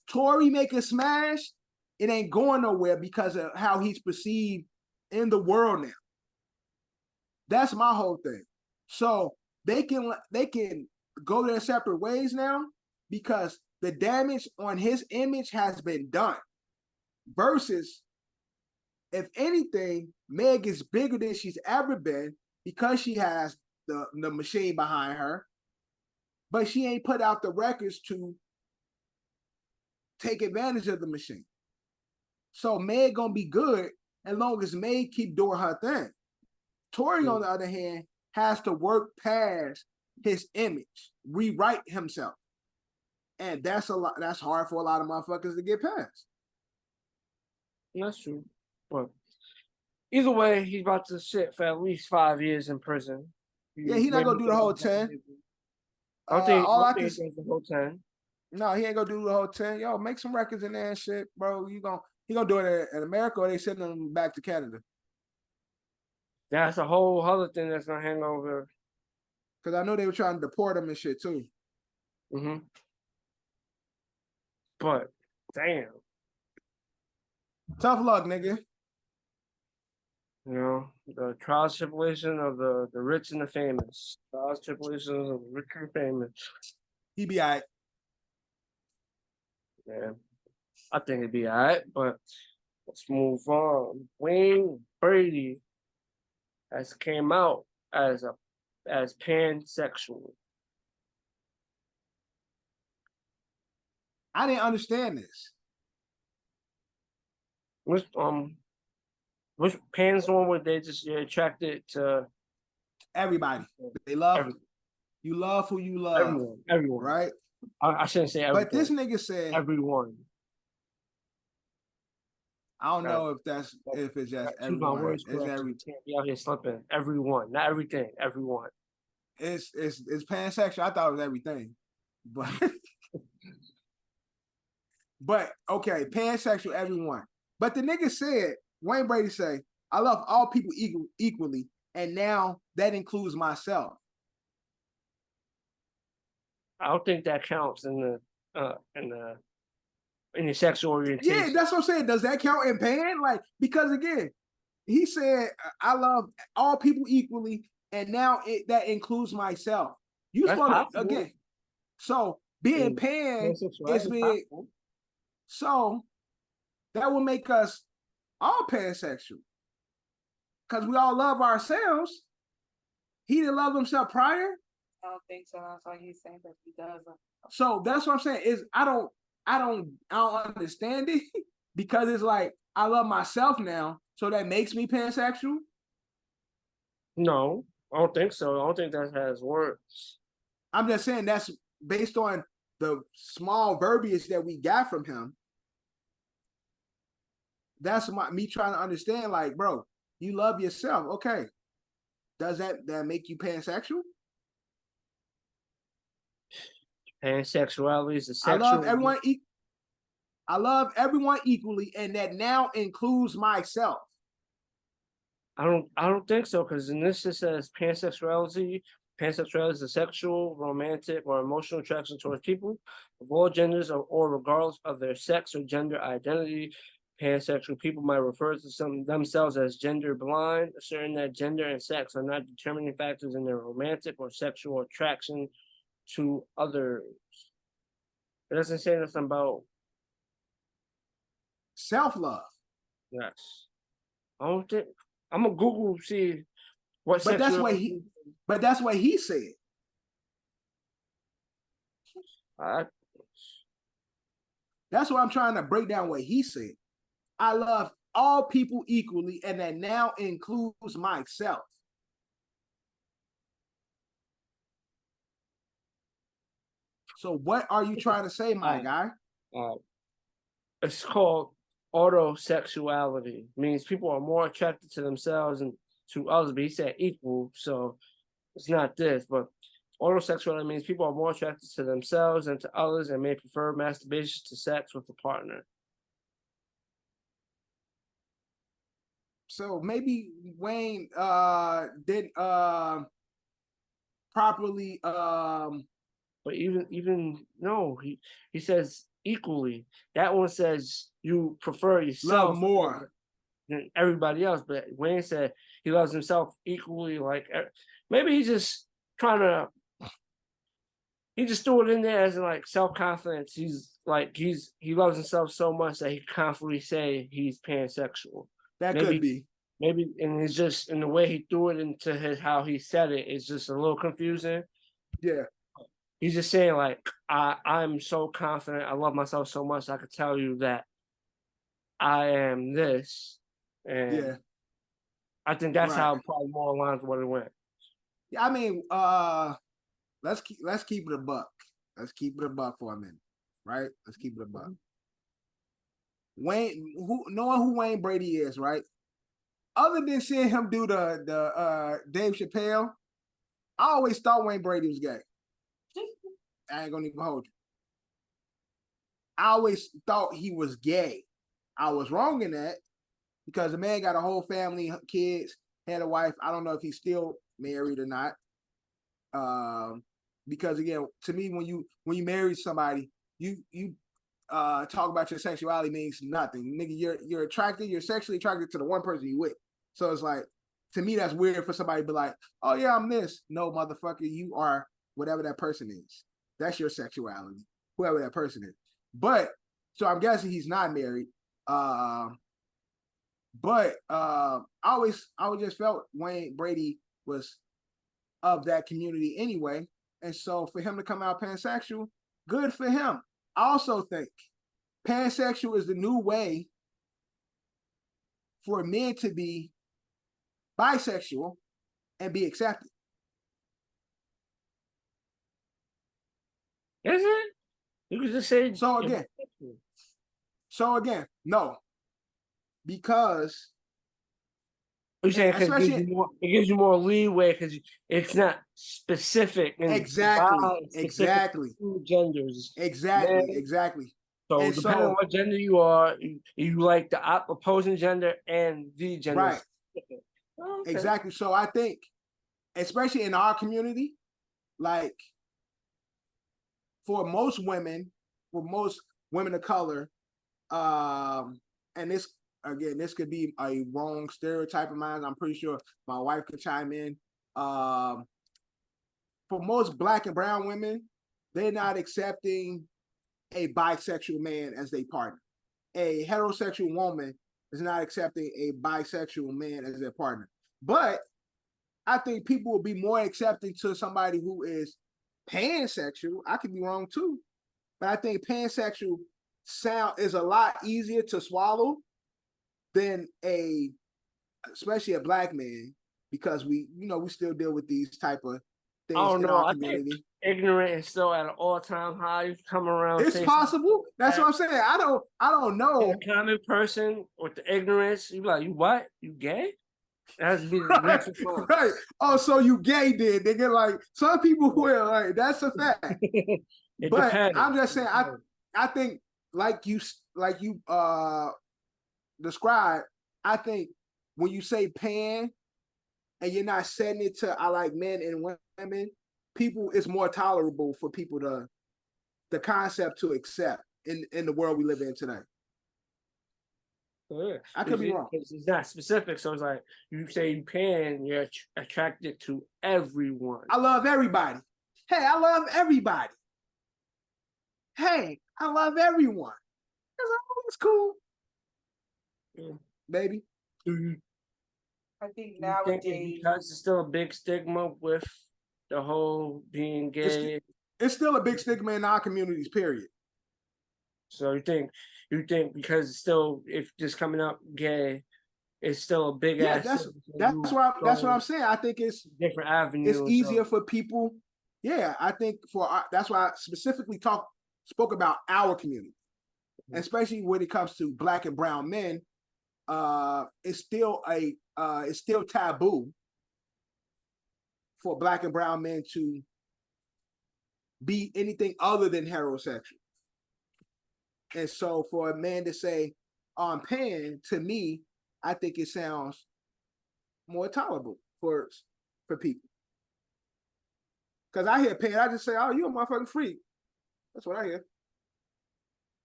Tory make a smash, it ain't going nowhere because of how he's perceived in the world now. That's my whole thing. So they can go their separate ways now because the damage on his image has been done. Versus, if anything, Meg is bigger than she's ever been because she has the machine behind her, but she ain't put out the records to take advantage of the machine. So Meg gonna be good as long as Meg keep doing her thing. Tory, on the other hand, has to work past his image, rewrite himself. And that's hard for a lot of motherfuckers to get past. That's true. But either way, he's about to sit for at least 5 years in prison. Yeah, he's not gonna do the whole 10. I don't think he does the whole 10. No, he ain't gonna do the whole 10. Yo, make some records in there and shit, bro. He gonna do it in America, or they sending him back to Canada? That's a whole other thing that's gonna hang over. Because I know they were trying to deport him and shit too. But damn. Tough luck, nigga. The trials and tribulation of the rich and the famous. Trials and tribulations of the rich and famous. He be all right. Yeah. I think it'd be all right, but let's move on. Wayne Brady has came out as pansexual. I didn't understand this. Which pans the one where they just attracted to everybody. They love you. Love who you love. Everyone. Right? I shouldn't say everyone. But this nigga said everyone. I don't know if it's just everyone. It's everything. Can't be out here slipping. Everyone, not everything. Everyone. It's pansexual. I thought it was everything, but okay, pansexual, everyone. But the nigga said, Wayne Brady say, I love all people equally, and now that includes myself. I don't think that counts in the sexual orientation. Yeah, that's what I'm saying. Does that count in pan? Like, because again, he said, I love all people equally, and now that includes myself. You supposed to, again. So being pan is being so that would make us all pansexual because we all love ourselves. He didn't love himself prior. I don't think so. That's why he's saying that he does. So that's what I'm saying is I don't understand it because it's like I love myself now, so that makes me pansexual. No, I don't think so. I don't think that has words. I'm just saying that's based on the small verbiage that we got from him. That's me trying to understand, like, bro, you love yourself. Okay. Does that make you pansexual? Pansexuality is a I sexual. I love everyone equally, and that now includes myself. I don't think so, because in this it says pansexuality. Pansexuality is a sexual, romantic, or emotional attraction towards people of all genders or regardless of their sex or gender identity. Pansexual people might refer to themselves as gender blind, asserting that gender and sex are not determining factors in their romantic or sexual attraction to others. It doesn't say anything about self-love. Yes. I don't think I'm gonna Google see what. But that's what he. But that's what he said. That's what I'm trying to break down. What he said. I love all people equally, and that now includes myself. So, what are you trying to say, my guy? It's called autosexuality. It means people are more attracted to themselves and to others, but he said equal, so it's not this. But autosexuality means people are more attracted to themselves and to others and may prefer masturbation to sex with a partner. So maybe Wayne didn't properly but even no, he says equally. That one says you prefer yourself love more than everybody else, but Wayne said he loves himself equally. Like maybe he's just trying to. He just threw it in there as like self-confidence. He loves himself so much that he confidently say he's pansexual. That could be. Maybe, and it's just in the way he threw it into how he said it, it's just a little confusing. Yeah. He's just saying like, I'm so confident. I love myself so much. I could tell you that I am this. And yeah. I think that's how probably more aligns with what it went. Yeah, I mean, let's keep it a buck. Let's keep it a buck for a minute, right? Let's keep it a buck. Wayne, knowing who Wayne Brady is, right? Other than seeing him do the Dave Chappelle, I always thought Wayne Brady was gay. I ain't gonna even hold you. I always thought he was gay. I was wrong in that because the man got a whole family, kids, had a wife. I don't know if he's still married or not. Because again, to me, when you marry somebody, you talk about your sexuality means nothing. Nigga, you're attracted, you're sexually attracted to the one person you with. So it's like, to me, that's weird for somebody to be like, oh yeah, I'm this. No, motherfucker, you are whatever that person is. That's your sexuality, whoever that person is. But so I'm guessing he's not married. But I always just felt Wayne Brady was of that community anyway. And so for him to come out pansexual, good for him. I also think pansexual is the new way for men to be bisexual and be accepted. Is it? You could just say so again, no. Because you're saying it gives you more leeway because it's not specific. Exactly. Genders. Exactly. So depending on what gender you are, you like the opposing gender and the gender. Right. Oh, okay. Exactly. So I think, especially in our community, like for most women of color, and this could be a wrong stereotype of mine. I'm pretty sure my wife could chime in. For most Black and brown women, they're not accepting a bisexual man as their partner. A heterosexual woman is not accepting a bisexual man as their partner. But I think people will be more accepting to somebody who is pansexual. I could be wrong too, but I think pansexual sound is a lot easier to swallow than especially a black man, because we still deal with these type of things I don't in know. our I community. think ignorant is still at an all-time high. You come around. It's possible. That's what I'm saying. I don't know. A common person with the ignorance, you like, you what? You gay? That's be the Right, next response. right. Oh, so you gay then? They get like some people will. Like that's a fact. It But depends. I'm just saying. I think like you described. I think when you say pan and you're not setting it to I like men and women, people, it's more tolerable for people to the concept to accept in the world we live in today. Yeah. I could be wrong. It's not specific, so it's like you say you pan, you're attracted to everyone. I love everybody. Hey, I love everybody. Hey, I love everyone. It's cool, baby. I think You think nowadays, because it's still a big stigma with the whole being gay. It's still a big stigma in our communities, period. So you think because it's still, if just coming up gay, it's still a big ass. That's what I'm saying. I think it's different avenues. It's easier for people. Yeah, I think that's why I specifically spoke about our community, especially when it comes to Black and brown men. It's still taboo for Black and brown men to be anything other than heterosexual. And so for a man to say, I'm pan, to me, I think it sounds more tolerable for people. Because I hear pan, I just say, oh, you're a motherfucking freak. That's what I hear.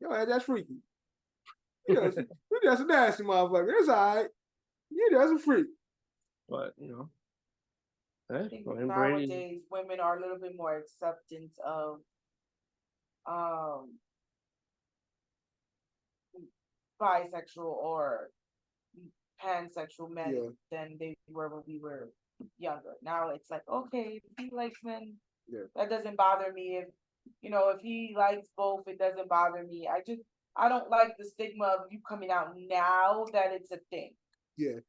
Yo, that's freaky. You're just a nasty motherfucker. It's all right. You're just a freak. But, I think nowadays women are a little bit more acceptant of bisexual or pansexual men than they were when we were younger. Now it's like, okay, if he likes men, that doesn't bother me. If he likes both, it doesn't bother me. I don't like the stigma of you coming out now that it's a thing. Yeah.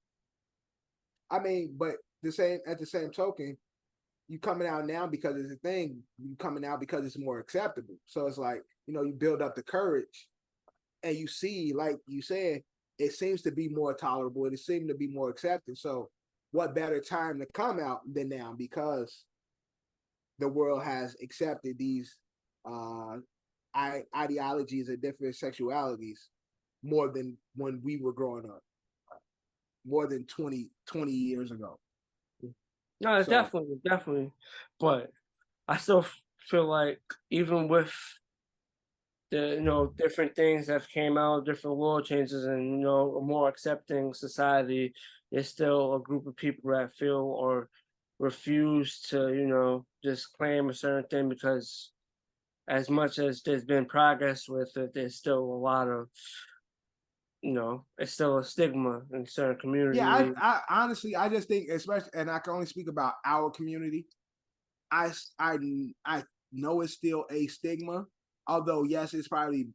I mean, but at the same token, you coming out now because it's a thing. You coming out because it's more acceptable. So it's like, you build up the courage, and you see, like you said, it seems to be more tolerable. It seems to be more accepted. So what better time to come out than now, because the world has accepted these ideologies of different sexualities more than when we were growing up, more than 20 years ago. No, definitely. But I still feel like even with the different things that came out, different world changes, and a more accepting society, there's still a group of people that feel or refuse to just claim a certain thing, because as much as there's been progress with it, there's still a lot of it's still a stigma in certain communities. Yeah, I honestly, I just think, especially, and I can only speak about our community, I know it's still a stigma, although yes, it's probably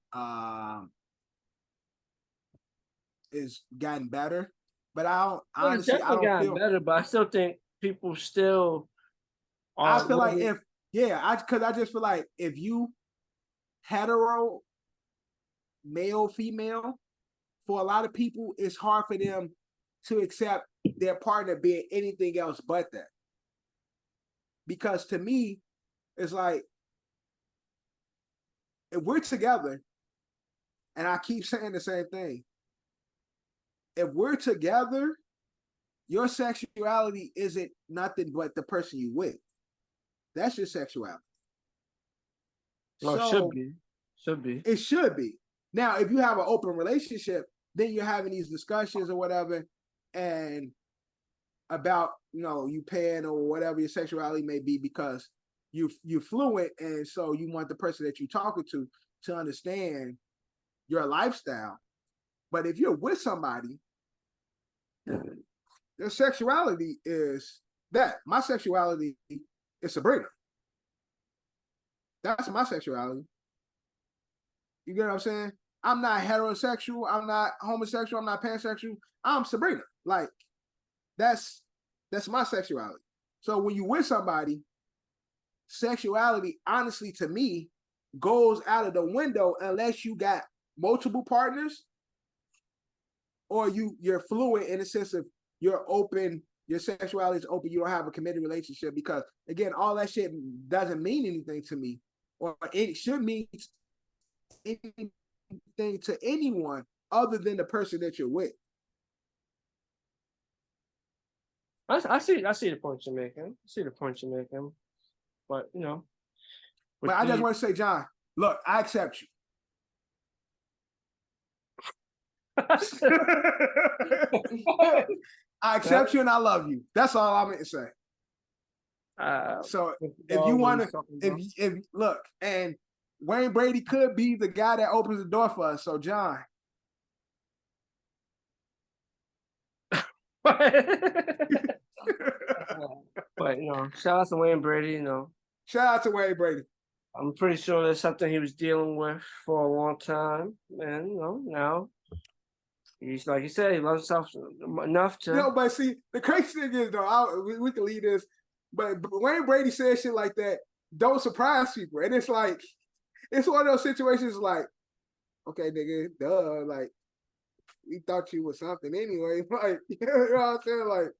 is gotten better, but I don't feel better, but I still think people still I feel like I just feel like if you hetero, male, female, for a lot of people, it's hard for them to accept their partner being anything else but that. Because to me, it's like, if we're together, and I keep saying the same thing, if we're together, your sexuality isn't nothing but the person you with. That's your sexuality. Well, so, should be. It should be. Now, if you have an open relationship, then you're having these discussions or whatever, and about you pan or whatever your sexuality may be, because you're fluent, and so you want the person that you're talking to understand your lifestyle. But if you're with somebody, their sexuality is that. My sexuality is Sabrina. That's my sexuality. You get what I'm saying? I'm not heterosexual. I'm not homosexual. I'm not pansexual. I'm Sabrina. Like, that's my sexuality. So when you with somebody, sexuality, honestly, to me, goes out of the window unless you got multiple partners or you're fluent in the sense of you're open, your sexuality is open, you don't have a committed relationship, because again, all that shit doesn't mean anything to me, or it should mean anything to anyone other than the person that you're with. I see the point you're making. But But I just want to say, John, look, I accept you. I accept you and I love you. That's all I meant to say. So if you want to, if look, and Wayne Brady could be the guy that opens the door for us. So John. But shout out to Wayne Brady. Shout out to Wayne Brady. I'm pretty sure that's something he was dealing with for a long time, and now he's, like you said, he loves himself enough to. But see, the crazy thing is though, we can leave this, but Wayne Brady says shit like that don't surprise people, and it's like it's one of those situations like, okay, nigga, duh, like we thought you was something anyway, like you know what I'm saying, like.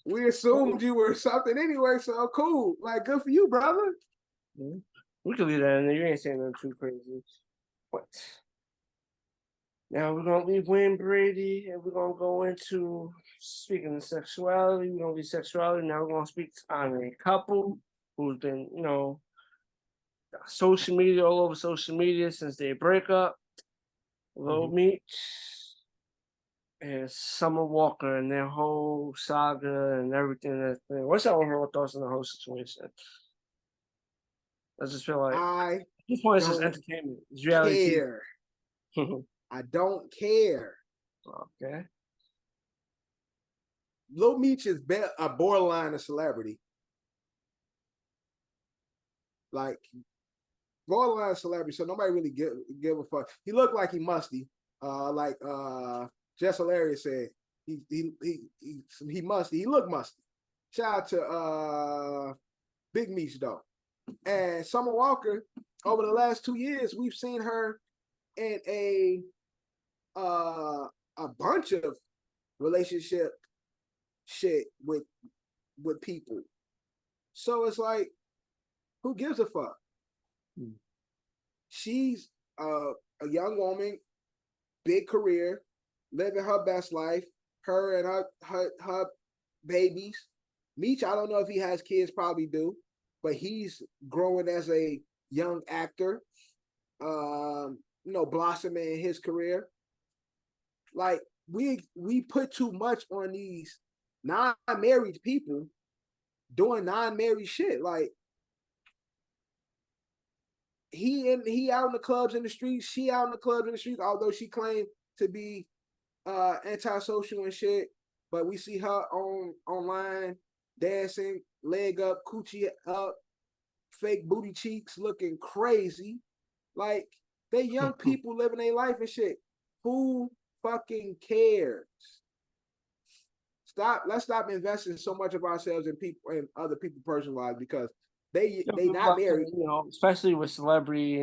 We assumed you were something anyway, so cool. Like, good for you, brother. We can leave that in there. You ain't saying nothing too crazy. But now we're gonna leave Wayne Brady, and we're gonna go into speaking of sexuality. We're gonna leave sexuality. Now we're gonna speak on a couple who's been, social media, all over social media since their breakup. Lil Meech and Summer Walker and their whole saga and everything. What's your overall thoughts on the whole situation? I just feel like this point is just entertainment. It's reality. I don't care. Okay. Lil Meech is a borderline of celebrity. Like borderline celebrity, so nobody really give a fuck. He looked like he musty. Like Jess Hilarious said, he musty. He looked musty. Shout out to Big Meech though. And Summer Walker, over the last 2 years, we've seen her in a bunch of relationship shit with people. So it's like, who gives a fuck? She's a young woman, big career, living her best life. Her and her babies. Meech, I don't know if he has kids, probably do, but he's growing as a young actor, blossoming in his career. Like we put too much on these non-married people doing non-married shit. Like he out in the clubs in the streets, she out in the clubs in the streets, although she claimed to be antisocial and shit, but we see her online dancing, leg up, coochie up, fake booty cheeks, looking crazy. Like they young people living their life and shit. Who fucking cares? Let's stop investing so much of ourselves in people and other people's personal lives, because they not married. Especially with celebrity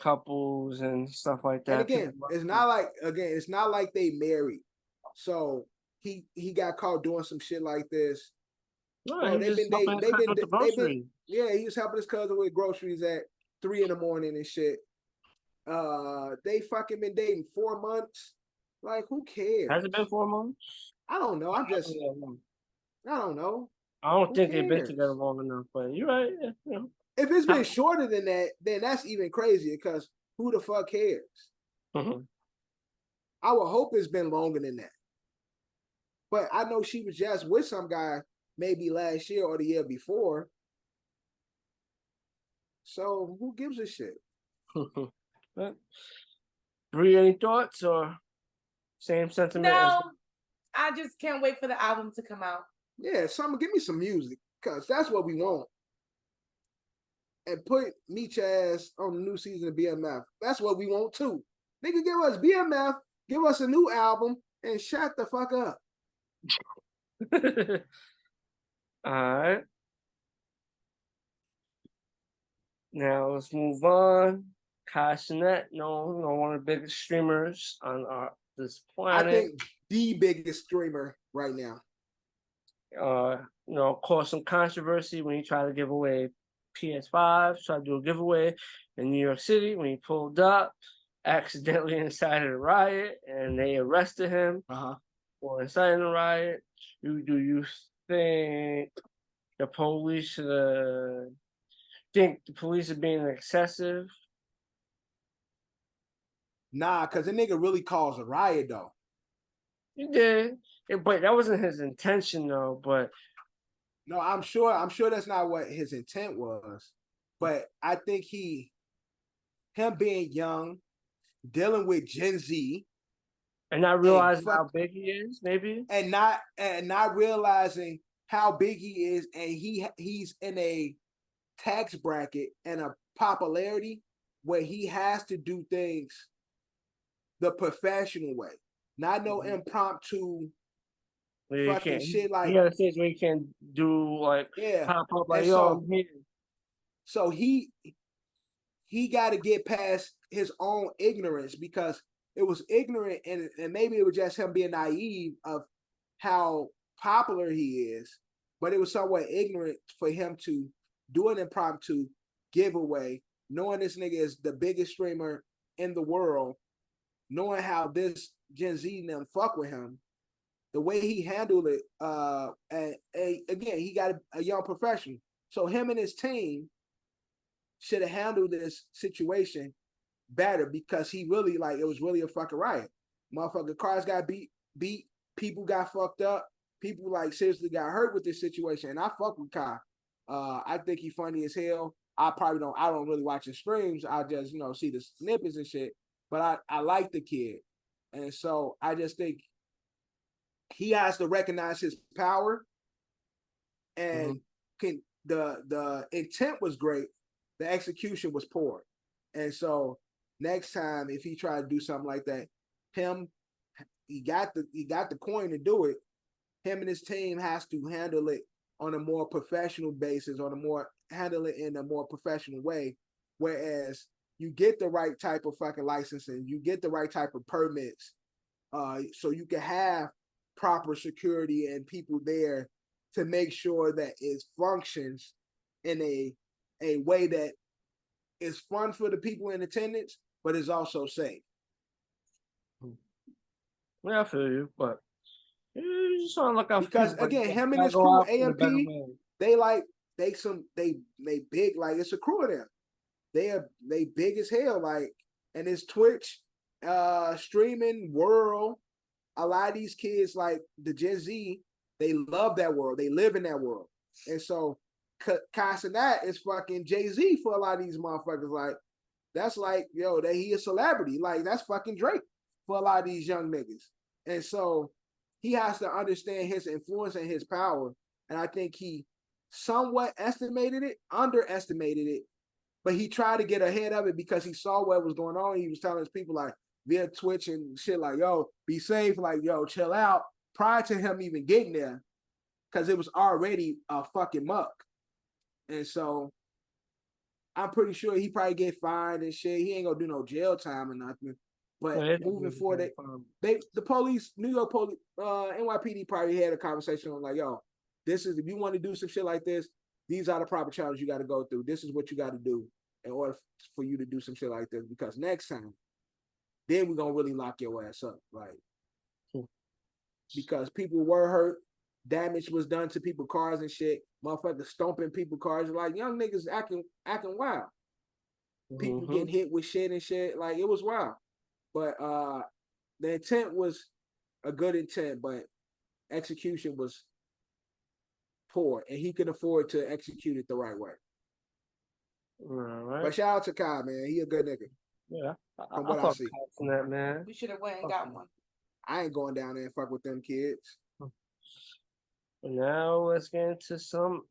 couples and stuff like that. And again, it's not like they married. So he got caught doing some shit like this. No, he was helping his cousin with groceries at 3 a.m. and shit. They fucking been dating 4 months. Like, who cares? Has it been 4 months? I don't know. I don't know. I don't think they've been together long enough, but you're right. Yeah. If it's been shorter than that, then that's even crazier, because who the fuck cares? I would hope it's been longer than that. But I know she was just with some guy maybe last year or the year before. So who gives a shit? Bree, any thoughts or same sentiment? No, I just can't wait for the album to come out. Yeah, give me some music, cause that's what we want. And put Meech ass on the new season of BMF. That's what we want too. Nigga, give us BMF, give us a new album, and shut the fuck up. All right. Now let's move on. Cenet, one of the biggest streamers on this planet. I think the biggest streamer right now. Caused some controversy when he tried to give away PS5, tried to do a giveaway in New York City when he pulled up, accidentally incited a riot, and they arrested him for inciting a riot. Do you think the police should think the police are being excessive? Nah, because the nigga really caused a riot though. He did, but that wasn't his intention though. But no, I'm sure that's not what his intent was. But I think him being young, dealing with Gen Z, and not realizing how big he is, maybe, and not realizing how big he is, and he's in a tax bracket and a popularity where he has to do things the professional way, not no impromptu fucking shit. Like he got a stage where he can do like pop up like I'm here. So he got to get past his own ignorance, because it was ignorant, and maybe it was just him being naive of how popular he is, but it was somewhat ignorant for him to do an impromptu giveaway, knowing this nigga is the biggest streamer in the world, knowing how this Gen Z and them fuck with him, the way he handled it, and again, he got a young professional. So him and his team should have handled this situation better, because he really, like, it was really a fucking riot. Motherfucker, cars got beat, people got fucked up, people like seriously got hurt with this situation. And I fuck with Kai. I think he funny as hell. I don't really watch his streams. I just, see the snippets and shit. But I like the kid. And so I just think he has to recognize his power, and the intent was great. The execution was poor. And so next time, if he tried to do something like that, he got the coin to do it. Him and his team has to handle it on a more professional basis, handle it in a more professional way. Whereas you get the right type of fucking licensing, you get the right type of permits, so you can have proper security and people there to make sure that it functions in a way that is fun for the people in attendance, but is also safe. Yeah, I feel you, but you just sound like because again, him and his crew, AMP, they big, like it's a crew of them. They big as hell, like, and it's Twitch, streaming world. A lot of these kids, like the Gen Z, they love that world. They live in that world, and so Cenet is fucking Jay-Z for a lot of these motherfuckers. Like, that's like, that he a celebrity. Like, that's fucking Drake for a lot of these young niggas. And so he has to understand his influence and his power. And I think he somewhat underestimated it, but he tried to get ahead of it because he saw what was going on. He was telling his people, like, via Twitch and shit, like, yo, be safe, like, yo, chill out, prior to him even getting there, because it was already a fucking muck. And so I'm pretty sure he probably get fined and shit. He ain't gonna do no jail time or nothing. But moving forward, the police, New York police, NYPD probably had a conversation on, like, yo, this is, if you want to do some shit like this, these are the proper channels you got to go through. This is what you got to do in order for you to do some shit like this. Because next time, then we're gonna really lock your ass up, like, because people were hurt, damage was done to people's cars and shit. Motherfuckers stomping people's cars, like young niggas acting wild. People getting hit with shit and shit, like it was wild. But the intent was a good intent, but execution was poor, and he could afford to execute it the right way. All right. But shout out to Kyle, man. He a good nigga. Yeah. From I what I fuck see. with that, man. We should have went and got one. I ain't going down there and fuck with them kids. And now let's get into some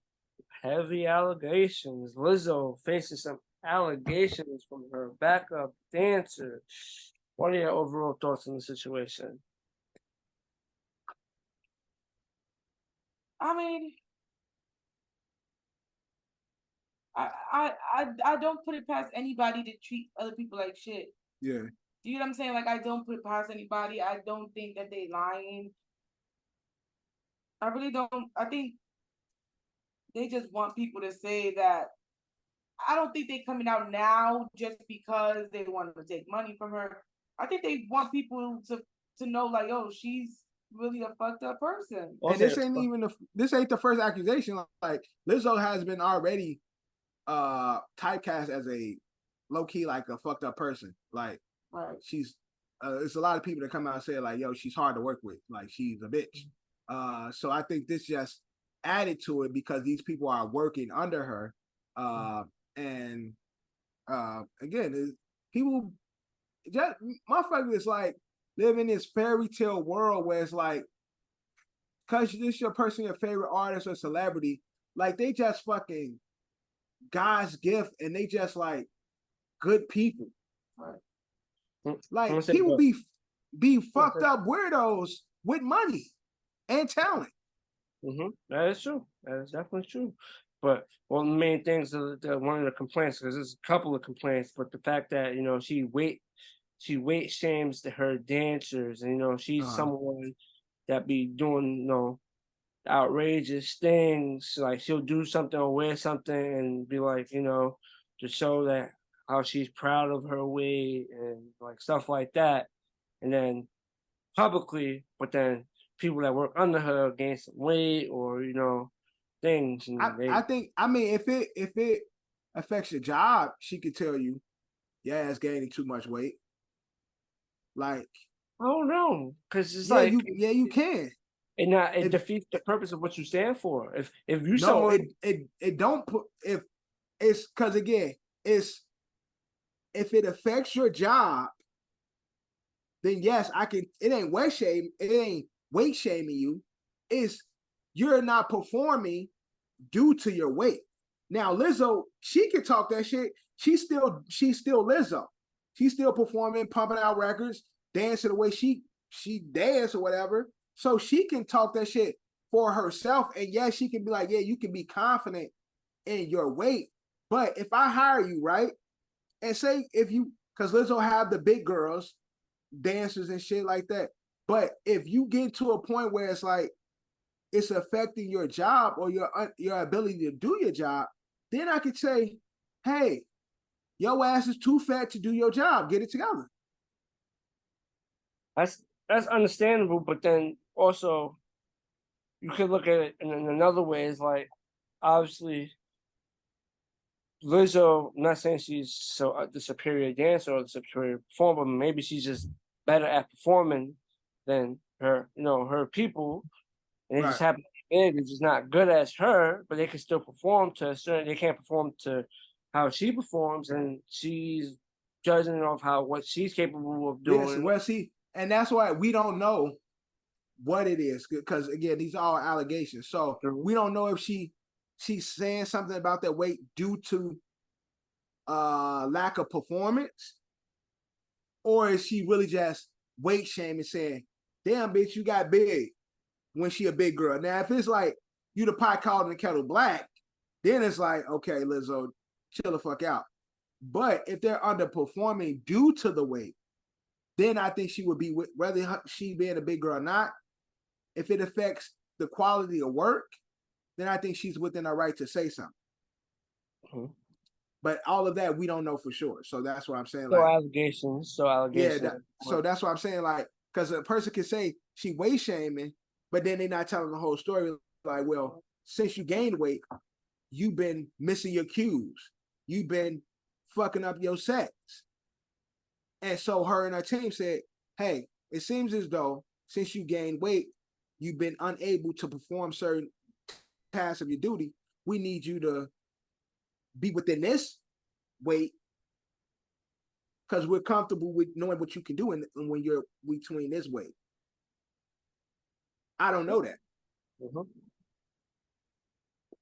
heavy allegations. Lizzo faces some allegations from her backup dancer. What are your overall thoughts on the situation? I mean, I don't put it past anybody to treat other people like shit. Yeah. You know what I'm saying? Like, I don't put it past anybody. I don't think that they lying. I really don't. I think they just want people to say that. I don't think they coming out now just because they want to take money from her. I think they want people to know, like, oh, she's really a fucked up person. And this ain't the first accusation. Like, Lizzo has been already typecast as a low key, like, a fucked up person. Like, right. She's it's a lot of people that come out and say, like, yo, she's hard to work with, like, she's a bitch. So I think this just added to it because these people are working under her. And again, people just motherfuckers like live in this fairy tale world where it's like, cause this your person, your favorite artist or celebrity, like, they just fucking God's gift, and they just like good people. Right. Like, people be fucked up weirdos with money and talent. Mm-hmm. That is true. That is definitely true. But one of the main things, one of the complaints, because there's a couple of complaints, but the fact that she weight shames her dancers, and she's someone that be doing outrageous things. Like, she'll do something or wear something and be like, to show that how she's proud of her weight and like stuff like that, and then publicly, but then people that work under her gain some weight or things. And I think, if it affects your job, she could tell you, yeah, it's gaining too much weight. Like, I don't know, because it's you can. It defeats the purpose of what you stand for. If you it don't put, if it's because, again, it's, if it affects your job, then yes, I can. It ain't weight shaming you. It's you're not performing due to your weight. Now, Lizzo, she can talk that shit. She's still Lizzo. She's still performing, pumping out records, dancing the way she dance or whatever. So she can talk that shit for herself. And yes, she can be like, yeah, you can be confident in your weight. But if I hire you, right, and say because Lizzo have the big girls, dancers and shit like that. But if you get to a point where it's like it's affecting your job or your ability to do your job, then I could say, hey, your ass is too fat to do your job. Get it together. That's understandable, but then also you could look at it in another way. Is like, obviously, Lizzo, I'm not saying she's the superior dancer or the superior performer, but maybe she's just better at performing than her people, and they just happen to be big. They're just not good as her, but they can still perform to a certain. They can't perform to how she performs, and she's judging off what she's capable of doing. Yes, well, see, and that's why we don't know what it is, because again, these are all allegations. So we don't know if she's saying something about that weight due to lack of performance, or is she really just weight shaming, saying, damn, bitch, you got big, when she a big girl. Now, if it's like you the pot calling the kettle black, then it's like, okay, Lizzo, chill the fuck out. But if they're underperforming due to the weight, then I think she would be, whether she being a big girl or not, if it affects the quality of work, then I think she's within her right to say something. Mm-hmm. But all of that, we don't know for sure. So that's what I'm saying. So allegations. Yeah, so that's what I'm saying. Like, because a person can say she weight shaming, but then they're not telling the whole story. Like, well, since you gained weight, you've been missing your cues. You've been fucking up your sex. And so her and her team said, hey, it seems as though since you gained weight, you've been unable to perform certain tasks of your duty. We need you to be within this weight because we're comfortable with knowing what you can do when you're between this weight. I don't know that. Mhm.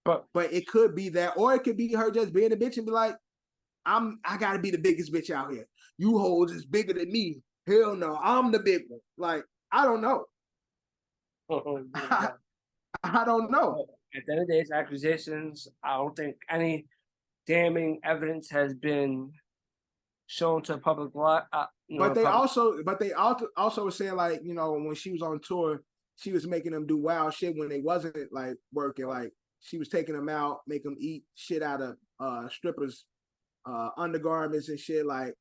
But it could be that, or it could be her just being a bitch and be like, I gotta be the biggest bitch out here. You hoes is bigger than me. Hell no, I'm the big one. Like, I don't know. I don't know. At the end of the day, it's accusations. I don't think any damning evidence has been shown to the public. But they also were saying, like, you know, when she was on tour, she was making them do wild shit when they wasn't like working. Like, she was taking them out, make them eat shit out of strippers' undergarments and shit, like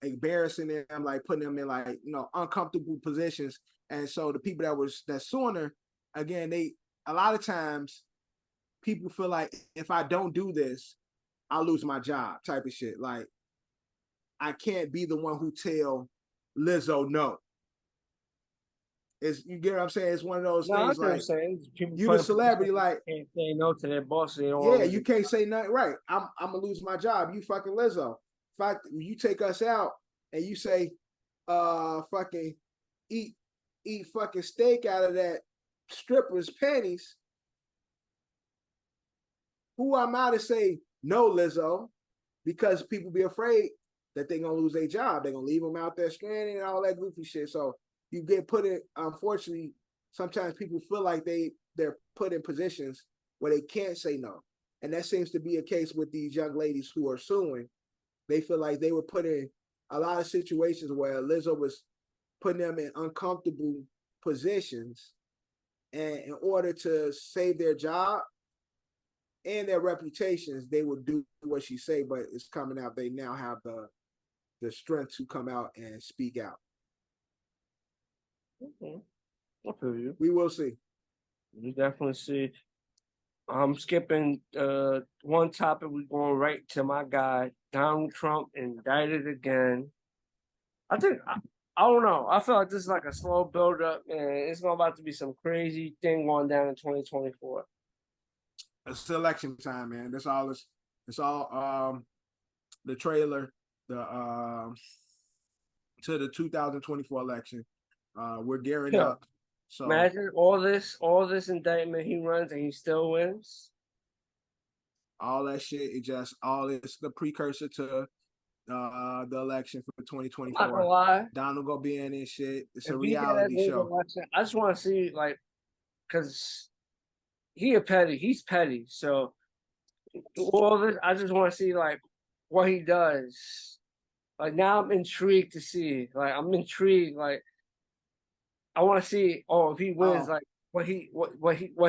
embarrassing them, like putting them in like, you know, uncomfortable positions. And so the people that suing her, again, a lot of times people feel like if I don't do this, I'll lose my job type of shit. Like, I can't be the one who tell Lizzo no. You get what I'm saying? It's one of those things like, you the celebrity, like, can't say no to their boss. Yeah, you can't say nothing. Right. I'm gonna lose my job. You fucking Lizzo. You take us out and you say, fucking eat fucking steak out of that stripper's panties. Who am I to say no, Lizzo? Because people be afraid that they're gonna lose their job. They're gonna leave them out there stranded and all that goofy shit. So you get put in, unfortunately, sometimes people feel like they're put in positions where they can't say no. And that seems to be a case with these young ladies who are suing. They feel like they were put in a lot of situations where Lizzo was putting them in uncomfortable positions, and in order to save their job and their reputations, they would do what she say, but it's coming out. They now have the strength to come out and speak out. Okay. I feel you. We will see. We definitely see. I'm skipping one topic. We're going right to my guy, Donald Trump indicted again. I don't know. I feel like this is like a slow build up, and it's about to be some crazy thing going down in 2024. It's election time, man. That's all. It's all. The trailer, to the 2024 election. We're gearing up. So imagine all this indictment he runs and he still wins. All that shit, it's the precursor to the election for 2024. I'm not gonna lie. Donald gonna be in this shit. It's if a reality show. Election, I just want to see, like, because he's petty. So all this, I just want to see like what he does. Like, now I'm intrigued to see. Like, I'm intrigued. Like, I want to see. Oh, if he wins, like what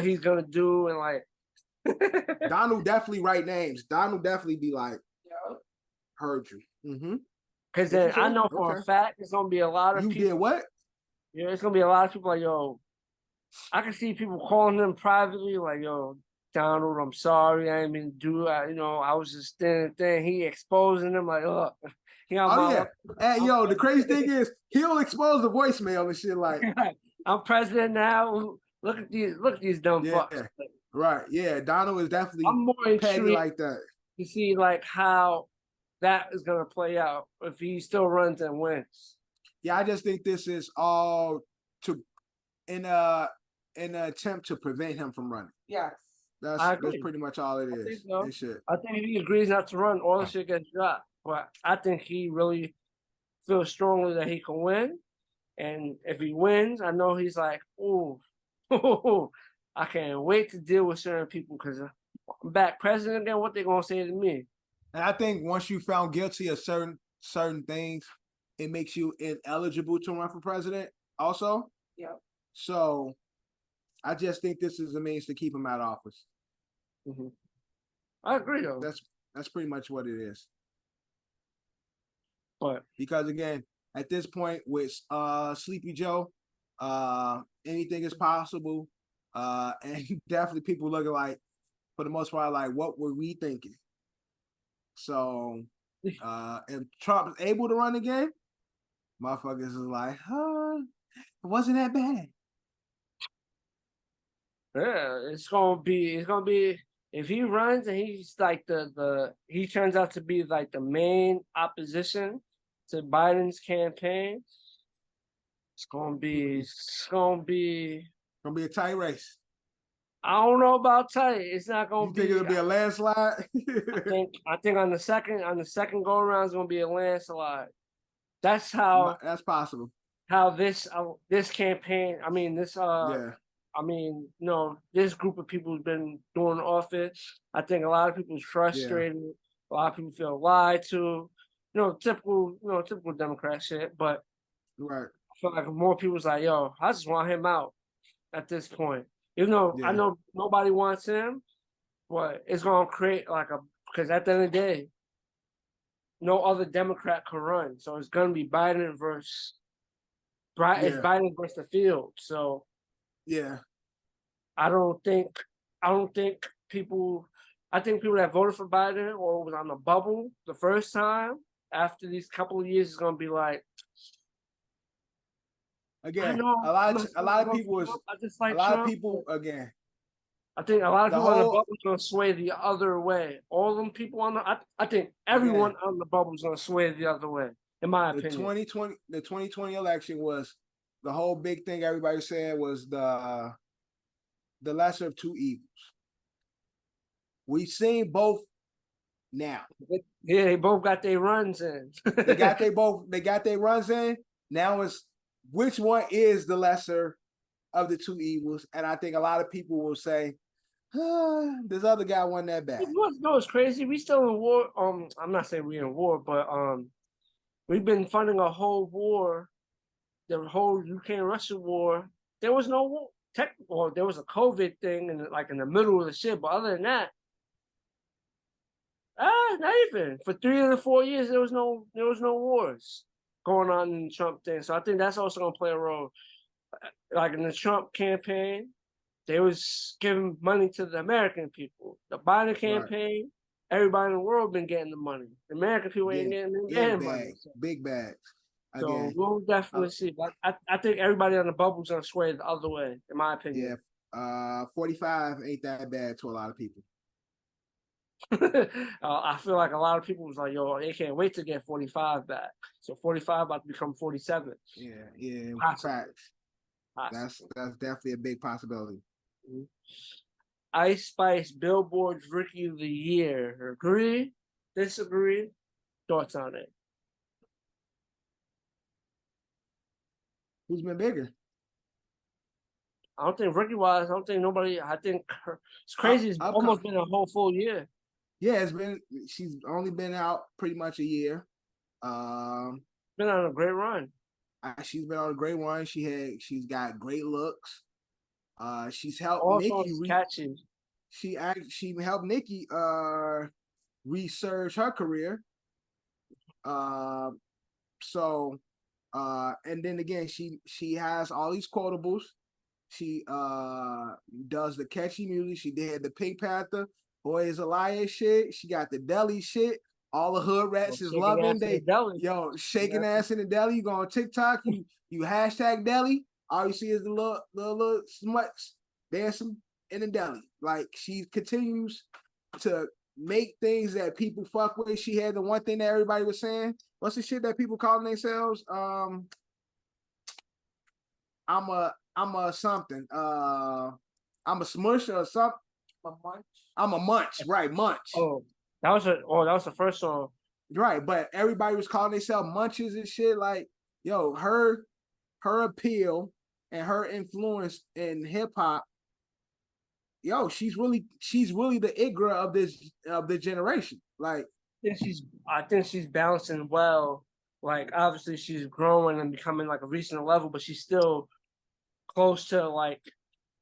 he's gonna do, and like. Donald definitely write names. Donald definitely be like, heard you. Mm-hmm. Because then I know for a fact there's gonna be a lot of people. You did what? Yeah, it's gonna be a lot of people like, yo. I can see people calling him privately, like, yo, Donald, I'm sorry, I didn't mean to do that. You know, I was just standing there. He exposing him like, oh, yeah. And yo, the crazy thing is, he'll expose the voicemail and shit like, I'm president now. Look at these dumb fucks. Right. Yeah. Donald is definitely I'm more petty like that. To see like how that is gonna play out if he still runs and wins. Yeah, I just think this is all in an attempt to prevent him from running. Yes. That's pretty much all it is. I think if he agrees not to run, all the shit gets dropped. But I think he really feels strongly that he can win. And if he wins, I know he's like, ooh, I can't wait to deal with certain people because I'm back president again. What they gonna say to me? And I think once you found guilty of certain things, it makes you ineligible to run for president also. Yeah. So I just think this is a means to keep him out of office. Mm-hmm. I agree though. That's pretty much what it is. But because again, at this point with Sleepy Joe, anything is possible. And definitely people looking like, for the most part, like, what were we thinking? So if Trump is able to run again, motherfuckers is like, it wasn't that bad. Yeah, it's gonna be if he runs and he's like he turns out to be like the main opposition to Biden's campaign, it's gonna be Gonna be a tight race. I don't know about tight. It's not gonna You think it'll be a landslide? I think on the second go around is gonna be a landslide. That's how that's possible. How this campaign, I mean this Yeah. I mean, this group of people has been doing office. I think a lot of people is frustrated. A lot of people feel lied to. Typical Democrat shit. But right. I feel like more people's like, yo, I just want him out at this point. Even though I know nobody wants him, but it's gonna create because at the end of the day, no other Democrat can run. So it's gonna be Biden versus it's Biden versus the field. So I think people that voted for Biden or was on the bubble the first time after these couple of years is gonna be like, again, a lot of people again. I think a lot of people on the bubble is gonna sway the other way. All them people I think everyone on the bubble is gonna sway the other way, in my opinion. The 2020 election was the whole big thing everybody said was the lesser of two evils. We've seen both now. Yeah, they both got their runs in. they got their runs in. Now it's which one is the lesser of the two evils? And I think a lot of people will say, this other guy wasn't that bad. No, it's crazy. We still in war. I'm not saying we're in war, but we've been funding a whole war, the whole Ukraine-Russia war. There was no war. There was a COVID thing in the middle of the shit, but other than that, not even. For 3 of the 4 years, there was no wars going on in the Trump thing. So I think that's also gonna play a role. Like in the Trump campaign, they was giving money to the American people. The Biden campaign, everybody in the world been getting the money. The American people ain't getting money. Big bags. So we'll definitely see. But I think everybody on the bubble's gonna sway the other way, in my opinion. Yeah, 45 ain't that bad to a lot of people. I feel like a lot of people was like, yo, they can't wait to get 45 back. So 45 about to become 47. Yeah, facts. That's definitely a big possibility. Mm-hmm. Ice Spice Billboard's Rookie of the Year. Agree? Disagree? Thoughts on it? Who's been bigger? I don't think rookie-wise, I think it's crazy. It's almost been a whole full year. Yeah, she's only been out pretty much a year. Been on a great run. She's been on a great run. She's got great looks. She's helped Nicki. She helped Nicki resurge her career. And then again, she has all these quotables. She does the catchy music. She did the Pink Panther, Boy Is a Liar shit. She got the deli shit. All the hood rats is loving. Shaking ass in the deli. You go on TikTok, you hashtag deli. All you see is the little smuts dancing in the deli. Like, she continues to make things that people fuck with. She had the one thing that everybody was saying. What's the shit that people calling themselves? I'm a something. I'm a smush or something. I'm a munch. Right, munch. Oh, that was the first song. Right, but everybody was calling themselves munches and shit. Like, yo, her appeal and her influence in hip hop, yo, she's really the it girl of the generation. Like, I think she's balancing well. Like, obviously she's growing and becoming like a regional level, but she's still close to like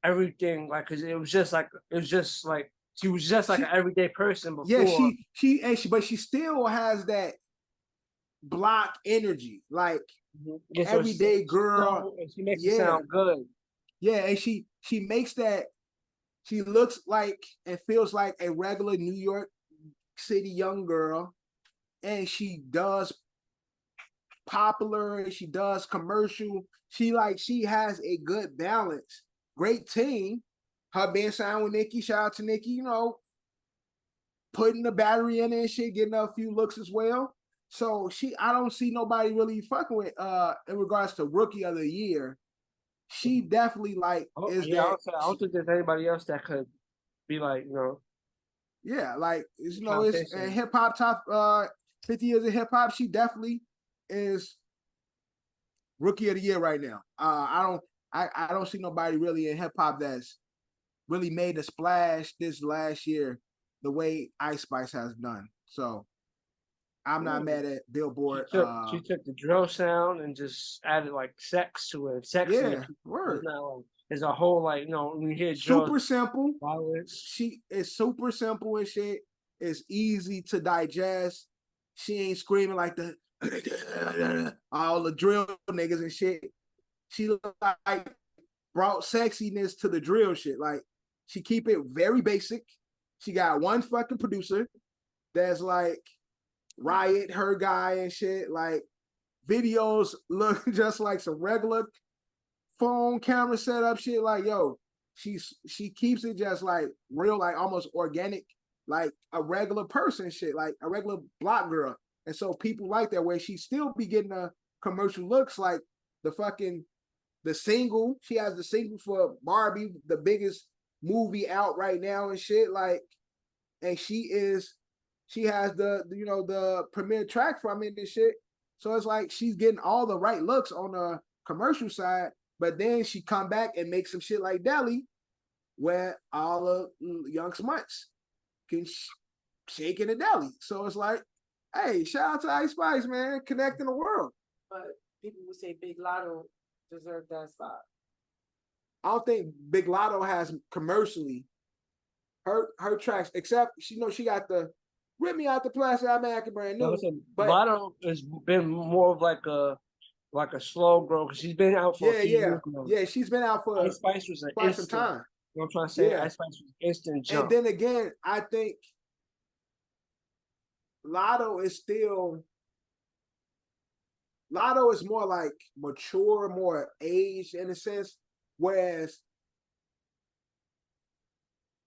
everything. Like, cause it was just like she was just like an everyday person before. Yeah, but she still has that block energy, like everyday girl. And she makes it sound good. Yeah, and she makes that. She looks like and feels like a regular New York City young girl, and she does popular and she does commercial. She has a good balance. Great team. Her being signed with Nicki, shout out to Nicki. You know, putting the battery in and shit, getting a few looks as well. So I don't see nobody really fucking with in regards to rookie of the year. She definitely like is that. I don't think there's anybody else that could be like, Yeah, like it's in hip hop top 50 years of hip hop. She definitely is rookie of the year right now. I don't see nobody really in hip hop that's really made a splash this last year the way Ice Spice has done. So I'm not mad at Billboard. She took the drill sound and just added like sex to it. Sex, word. It's a whole like when you hear super drill, simple. She is super simple and shit. It's easy to digest. She ain't screaming like the all the drill niggas and shit. She like brought sexiness to the drill shit. Like she keep it very basic. She got one fucking producer that's like Riot, her guy and shit. Like videos look just like some regular phone camera setup shit. Like yo, she keeps it just like real, like almost organic, like a regular person shit, like a regular block girl. And so people like that, where she still be getting the commercial looks, like the single. She has the single for Barbie, the biggest movie out right now and shit. Like, and she has the premiere track from it and shit. So it's like she's getting all the right looks on the commercial side, but then she come back and make some shit like Deli, where all of Young Smuts can shake in the deli. So it's like, hey, shout out to Ice Spice, man, connecting the world. But people would say Big Lotto deserved that spot. I don't think Big Lotto has commercially her tracks, except she got the Rip Me Out the Plastic, I'm acting brand new. But Lotto has been more of like a slow grow because she's been out for a few years now. Yeah, she's been out for Ice Spice was an quite instant some time. You know what I'm trying to say? Ice Spice was instant jump. And then again, I think Lotto is more like mature, more aged in a sense, whereas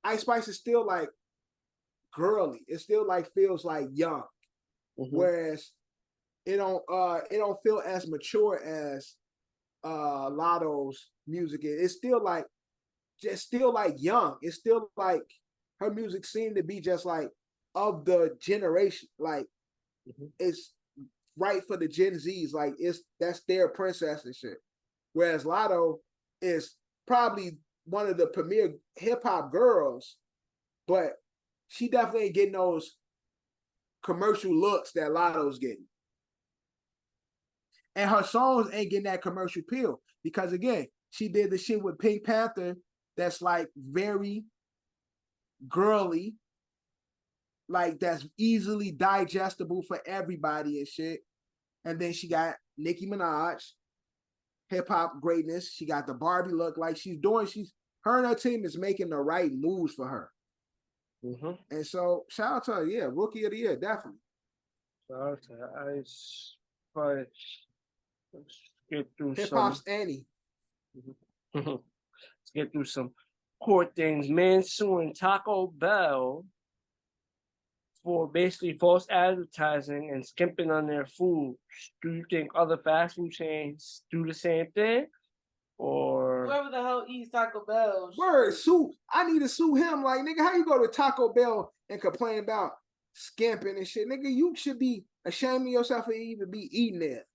Ice Spice is still like girly. It still like feels like young. Mm-hmm. Whereas it don't feel as mature as Lotto's music is. It's still like young. It's still like her music seemed to be just like of the generation. Like it's right for the Gen Zs. Like that's their princess and shit. Whereas Lotto is probably one of the premier hip hop girls, but she definitely ain't getting those commercial looks that Lotto's getting. And her songs ain't getting that commercial appeal because again, she did the shit with Pink Panther that's like very girly, like that's easily digestible for everybody and shit. And then she got Nicki Minaj, hip hop greatness. She got the Barbie look, like her and her team is making the right moves for her. Mm-hmm. And so shout out to her, yeah, rookie of the year, definitely. Shout out to Ice Spice. Let's get through hip hop's Annie. Let's get through some court things. Man suing Taco Bell for basically false advertising and skimping on their food. Do you think other fast food chains do the same thing? Or whoever the hell eats Taco Bell. Word, I need to sue him. Like, nigga, how you go to Taco Bell and complain about skimping and shit? Nigga, you should be ashamed of yourself for even be eating there.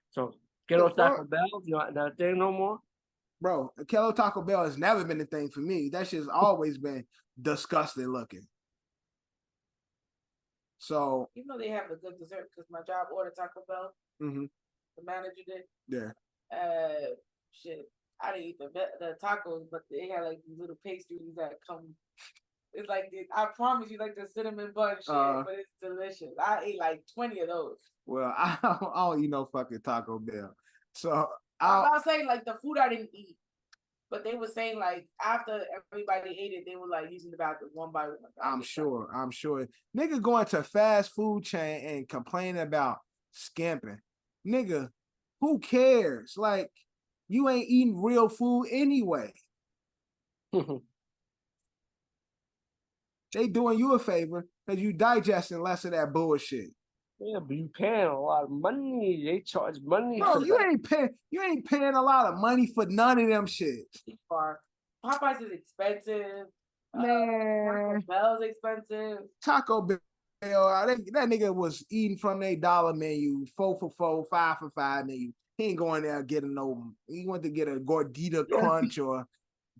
So get off Taco Bell, you not that thing no more? Bro, Kello Taco Bell has never been a thing for me. That shit's always been disgusting looking. So you know they have a good dessert because my job ordered Taco Bell. Mm-hmm. The manager did. Yeah. Shit. I didn't eat the tacos, but they had like these little pastries that come. It's like I promise you, like the cinnamon bun shit, but it's delicious. I ate like 20 of those. Well, I don't eat no fucking Taco Bell. So I'm not saying like the food I didn't eat, but they were saying like after everybody ate it, they were like using the bathroom one by one. I'm sure. Nigga going to fast food chain and complaining about skimping. Nigga, who cares? Like, you ain't eating real food anyway. They doing you a favor because you digesting less of that bullshit. Yeah, but you paying a lot of money. They charge money Bro, for that. You ain't paying a lot of money for none of them shit. Popeyes is expensive. Man, Taco Bell's expensive. Taco Bell, that nigga was eating from their dollar menu, 4 for 4, 5 for 5 menu. He ain't going there getting no. He went to get a Gordita Crunch or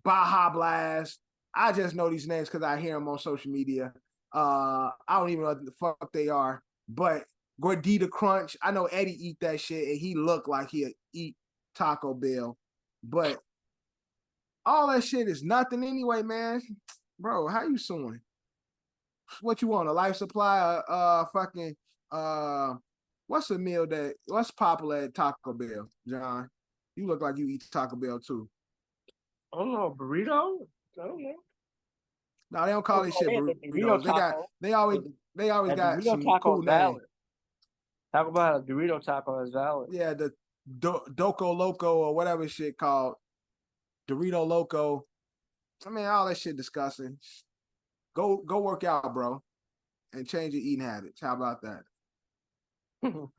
Baja Blast. I just know these names because I hear them on social media. I don't even know what the fuck they are, but Gordita Crunch. I know Eddie eat that shit, and he looked like he'd eat Taco Bell, but all that shit is nothing anyway, man. Bro, how you suing? What you want? A life supply? Fucking what's a meal what's popular at Taco Bell, John? You look like you eat Taco Bell too. I don't know, burrito? I don't know. No, they don't call this shit burritos. They always got some cool names. Talk about a Dorito taco is valid. Yeah, the Doco Loco or whatever shit called Dorito Loco. I mean, all that shit disgusting. Go work out, bro, and change your eating habits. How about that? You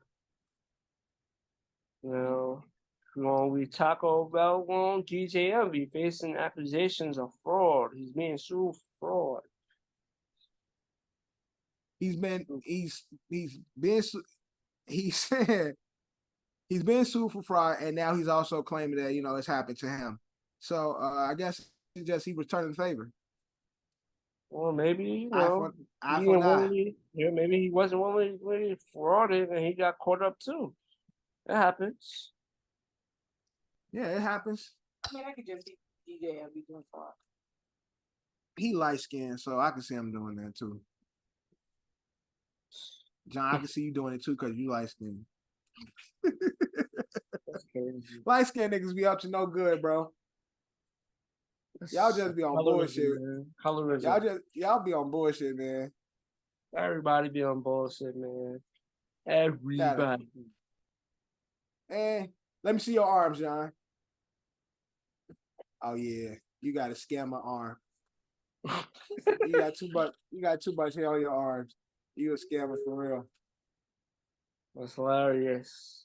know, we Taco Bell on DJ Envy facing accusations of fraud. He's being sued for fraud. He said he's been sued for fraud, and now he's also claiming that it's happened to him. So I guess it's just he returned the favor. Well, maybe maybe he wasn't really frauded, and he got caught up too. That happens. Yeah, it happens. I mean, I could just see DJ Envy doing fraud. He light skinned, so I can see him doing that too. John, I can see you doing it too because you light skinned. That's crazy. Light skinned niggas be up to no good, bro. Y'all just be on bullshit. Man. Colorism. Y'all be on bullshit, man. Everybody be on bullshit, man. Everybody. And let me see your arms, John. Oh yeah, you got a scammer arm. You got too much hair on your arms. You a scammer for real. That's hilarious.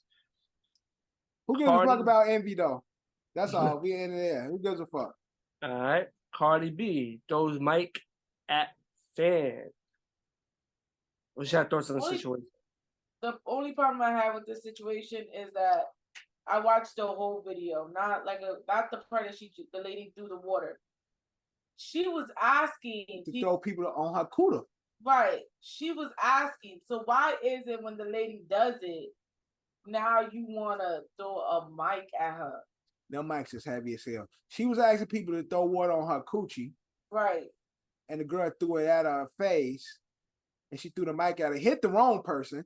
Who gives a fuck about envy though? That's all. We in there. Who gives a fuck? All right. CardiB throws mic at fan. What's your thoughts on the situation? The only problem I have with this situation is that I watched the whole video, not the part that the lady threw the water. She was asking to throw people on her cooter. Right. She was asking. So why is it when the lady does it, now you want to throw a mic at her? No mics is heavy as hell. She was asking people to throw water on her coochie. Right. And the girl threw it at her face. And she threw the mic at her. Hit the wrong person.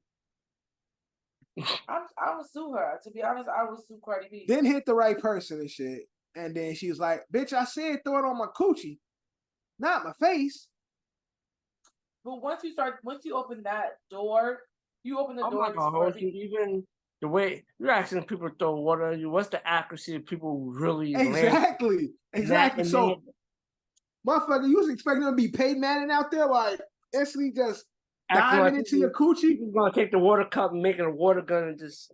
I would sue her. To be honest, I would sue CardiB. Then hit the right person and shit. And then she was like, bitch, I said throw it on my coochie. Not my face. But once you open that door, you open the door. I'm not gonna hold you. Even the way you're asking people to throw water, what's the accuracy of people really? Exactly. So, motherfucker, you was expecting them to be Peyton Manning out there, like instantly just diving into your coochie? You're gonna take the water cup and make it a water gun and just.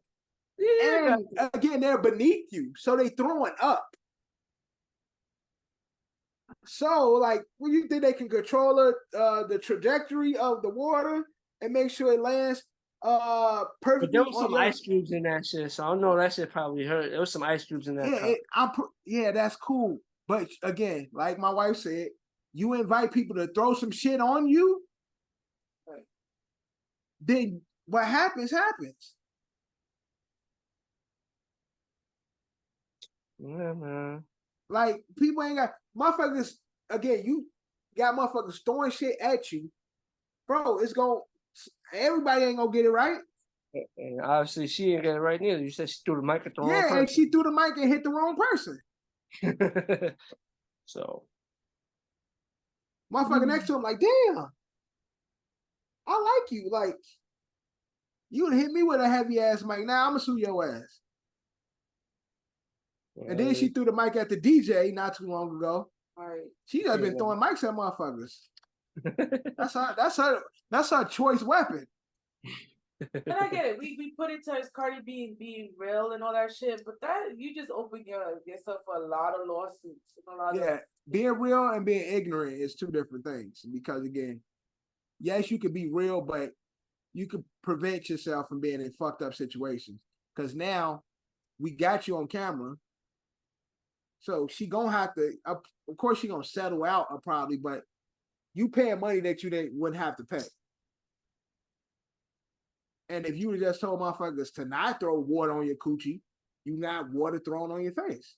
Yeah. And again, they're beneath you, so they throwing up. So, like, when you think they can control the trajectory of the water and make sure it lands perfectly? But there was some ice cubes in that shit, so I don't know, that shit probably hurt. There was some ice cubes in that cup. Yeah, that's cool. But again, like my wife said, you invite people to throw some shit on you, then what happens. Yeah, man. Like, people ain't got motherfuckers. Again, you got motherfuckers throwing shit at you, bro. Everybody ain't gonna get it right. And obviously, she ain't get it right neither. You said she threw the mic at the wrong person. Yeah, and she threw the mic and hit the wrong person. So, motherfucker next to him, like, damn, I like you. Like, you would hit me with a heavy ass mic. Now I'm gonna sue your ass. And then she threw the mic at the DJ not too long ago. Right. She just been throwing mics at motherfuckers. That's her choice weapon. And I get it. We put it towards Cardi B and being real and all that shit, but that you just open yourself for a lot of lawsuits and a lot of being real and being ignorant is two different things. Because again, yes, you could be real, but you could prevent yourself from being in fucked up situations. Because now we got you on camera, so she gonna have to. Of course, she gonna settle out probably, but you paying money that you wouldn't have to pay. And if you just told motherfuckers to not throw water on your coochie, you got water thrown on your face.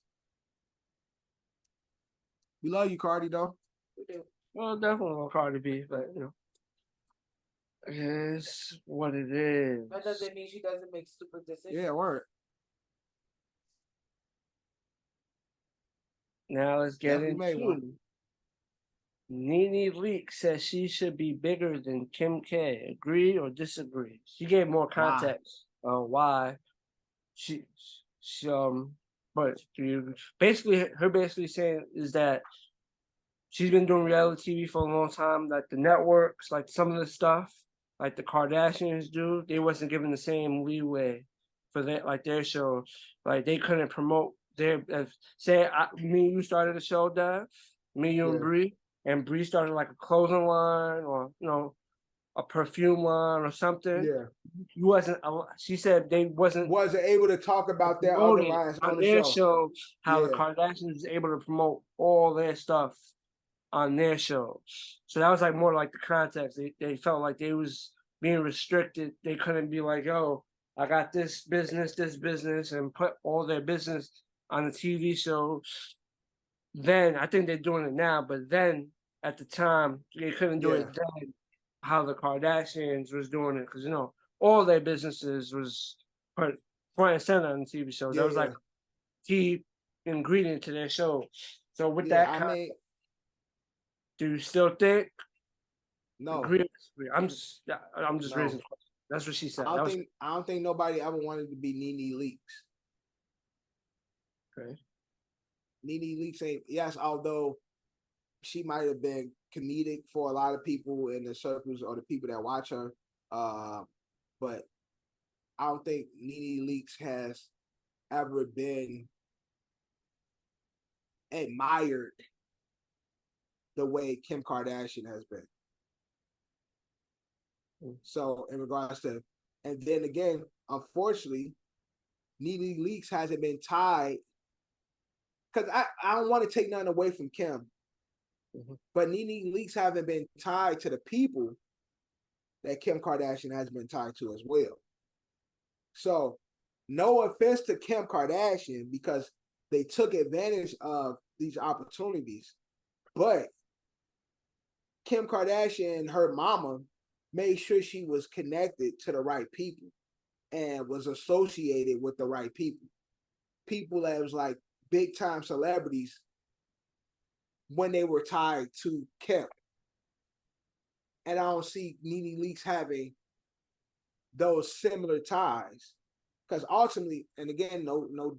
We love you, Cardi, though. Well, definitely on CardiB, but you know, it's what it is. That doesn't mean she doesn't make stupid decisions. Yeah, word. Now let's get Definitely into Nene Leakes says she should be bigger than Kim K. Agree or disagree? She gave more context on why she but basically saying is that she's been doing reality TV for a long time. Like the networks, like some of the stuff, like the Kardashians do, they wasn't given the same leeway for their show. Like they couldn't promote their me and you started a show, Dad. Me, you, and Bree. And Bree started like a clothing line or a perfume line or something. Yeah, you wasn't. She said they wasn't able to talk about their other lines on the their show. How the Kardashians was able to promote all their stuff on their show. So that was like more like the context. They felt like they was being restricted. They couldn't be like, yo, I got this business, and put all their business on the TV show. Then I think they're doing it now, but then at the time they couldn't do it then. How the Kardashians was doing it, because all their businesses was put front and center on the TV shows. That was like key ingredient to their show. So with that, do you still think? No. Agree? I'm just raising questions. That's what she said. I don't think nobody ever wanted to be Nene Leakes. Okay. Nene Leakes ain't, yes, although she might have been comedic for a lot of people in the circles or the people that watch her, but I don't think Nene Leakes has ever been admired the way Kim Kardashian has been. So in regards to, and then again, unfortunately, Nene Leakes hasn't been tied, because I don't want to take nothing away from Kim, but Nene Leakes haven't been tied to the people that Kim Kardashian has been tied to as well. So no offense to Kim Kardashian, because they took advantage of these opportunities, but Kim Kardashian and her mama made sure she was connected to the right people and was associated with the right people. People that was like big time celebrities when they were tied to Kim. And I don't see Nene Leakes having those similar ties. Because ultimately, and again, no,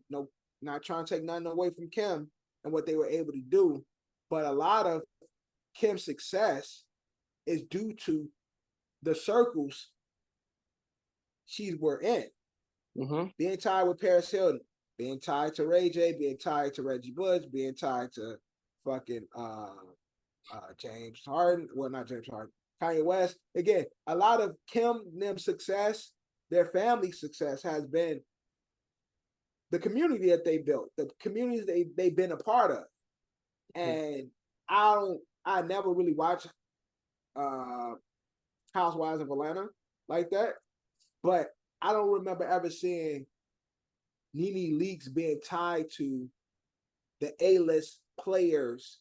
not trying to take nothing away from Kim and what they were able to do, but a lot of Kim's success is due to the circles she were in. Being tied with Paris Hilton, being tied to Ray J, being tied to Reggie Bush, being tied to fucking James Harden. Well, not James Harden. Kanye West. Again, a lot of Kim Nim's success, their family success, has been the community that they built, the communities they've been a part of. And I never really watched Housewives of Atlanta like that, but I don't remember ever seeing Nene Leakes being tied to the A-list players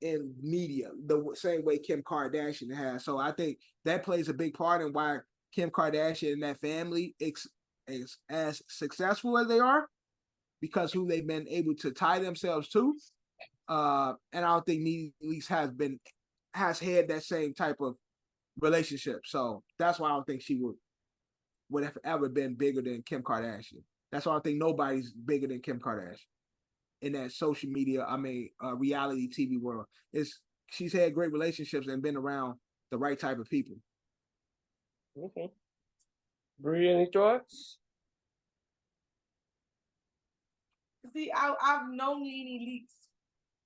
in media the same way Kim Kardashian has. So I think that plays a big part in why Kim Kardashian and that family is as successful as they are, because who they've been able to tie themselves to. And I don't think Nene Leakes has had that same type of relationship. So that's why I don't think she would have ever been bigger than Kim Kardashian. That's why I think nobody's bigger than Kim Kardashian in that social media, reality TV world. It's she's had great relationships and been around the right type of people. Okay. Brady, any thoughts? See, I've known Nene Leakes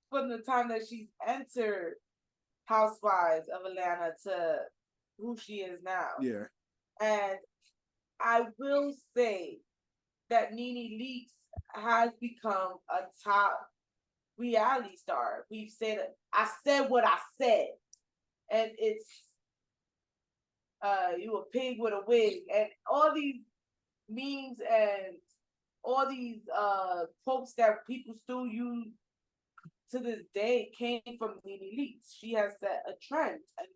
from the time that she's entered Housewives of Atlanta to who she is now. Yeah. And I will say that Nene Leakes has become a top reality star. We've said it. I said what I said. And it's you a pig with a wig. And all these memes and all these quotes that people still use to this day came from Nene Leakes. She has set a trend. And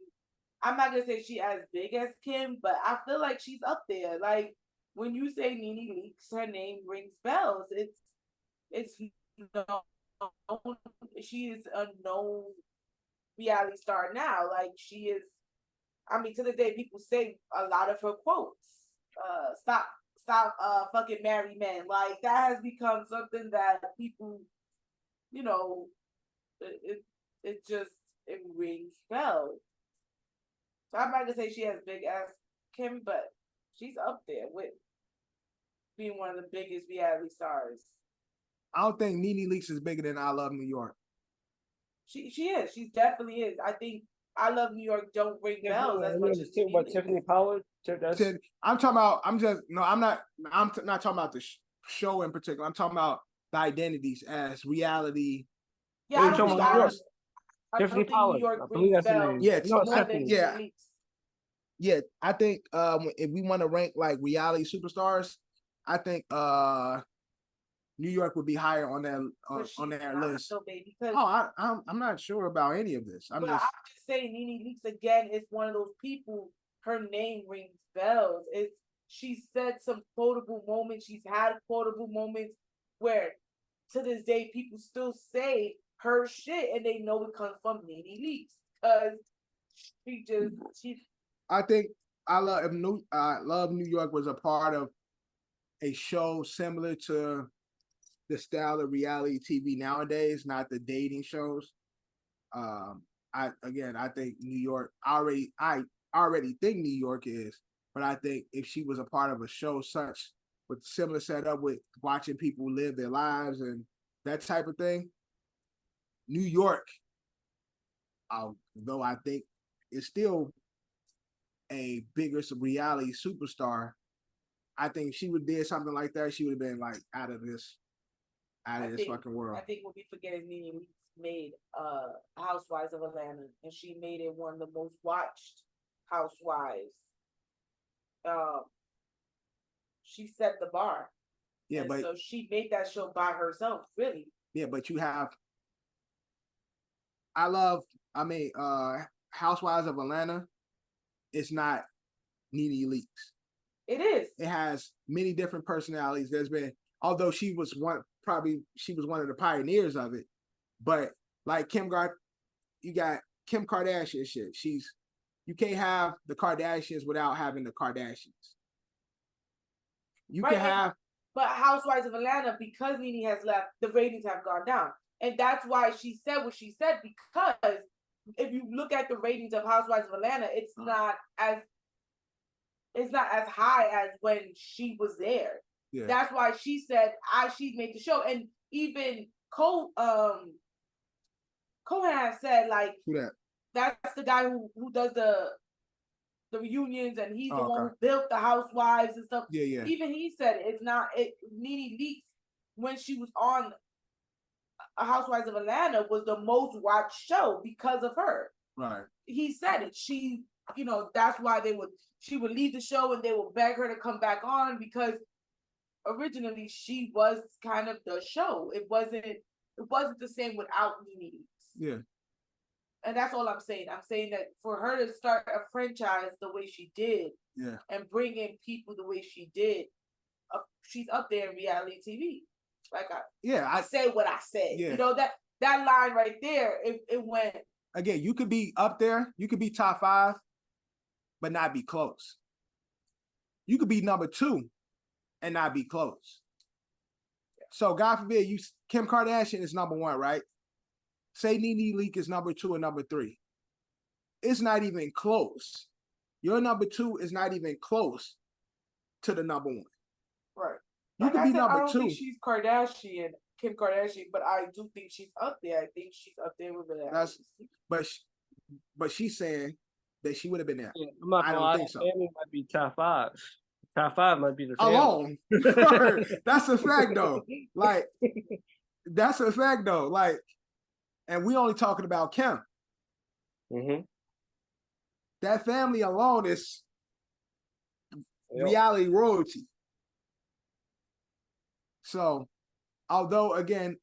I'm not gonna say she as big as Kim, but I feel like she's up there. Like when you say Nene Leakes, her name rings bells. It's known, she is a known reality star now. Like she is. I mean, to this day, people say a lot of her quotes. Stop, fucking marry men. Like that has become something that people, you know, it just it rings bells. So I'm not gonna say she has big ass Kim, but she's up there with being one of the biggest reality stars. I don't think Nene Leakes is bigger than I Love New York. She is. She definitely is. I think I Love New York don't ring bells as much as Nene Leakes. Tiffany Pollard. I'm talking about. I'm not talking about the show in particular. I'm talking about the identities as reality. Yeah, I don't think Tiffany Pollard. New York I believe rings that's the bells name. Yeah, No, more than Tiffany. Yeah. Nene Leakes. Yeah, I think if we want to rank like reality superstars, I think New York would be higher on that on their list. So, baby, because I'm not sure about any of this. I'm just saying Nene Leakes again is one of those people. Her name rings bells. She said some quotable moments. She's had quotable moments where to this day people still say her shit and they know it comes from Nene Leakes because she. I think I Love New York was a part of a show similar to the style of reality TV nowadays, not the dating shows. I think New York I already think New York is, but I think if she was a part of a show such with similar setup with watching people live their lives and that type of thing, New York, though I think is still a bigger reality superstar, I think if she would did something like that, she would have been like out of this fucking world. I think what we forget is Nene Leakes made Housewives of Atlanta, and she made it one of the most watched housewives. She set the bar. Yeah, and but so she made that show by herself, really. Yeah, but you have Housewives of Atlanta. It's not Nene Leakes. It is. It has many different personalities. Although she was one of the pioneers of it, but like you got Kim Kardashian shit. You can't have the Kardashians without having the Kardashians. But Housewives of Atlanta, because Nene has left, the ratings have gone down. And that's why she said what she said, because if you look at the ratings of Housewives of Atlanta, it's not as high as when she was there. Yeah. That's why she said she made the show. And even Cohen has said, like, who that? That's the guy who does the reunions, and he's the one who built the Housewives and stuff. Yeah. Even he said Nene Leakes, when she was on a Housewives of Atlanta, was the most watched show because of her. Right. He said it. That's why she would leave the show and they would beg her to come back on, because originally she was kind of the show. It wasn't the same without Nene Leakes. Yeah. And that's all I'm saying. I'm saying that for her to start a franchise the way she did, yeah, and bring in people the way she did, she's up there in reality TV. Like I said what I said. Yeah. That line right there, it went. Again, you could be up there, you could be top 5, but not be close. You could be number 2 and not be close. So God forbid Kim Kardashian is number 1, right? say Nene Leakes is number 2 and number 3. It's not even close. Your number 2 is not even close to the number 1. Right. You Like could I be said, number I don't 2. think she's Kardashian, Kim Kardashian, but I do think she's up there. I think she's up there with That's that. but she's saying that she would have been there. Yeah, I'm not I gonna don't lie, think so. family might be top 5. Top 5 might be the family. Alone. That's a fact though. Like, that's a fact though. Like, and we only talking about Kim. Mm-hmm. That family alone is reality royalty. So, although again,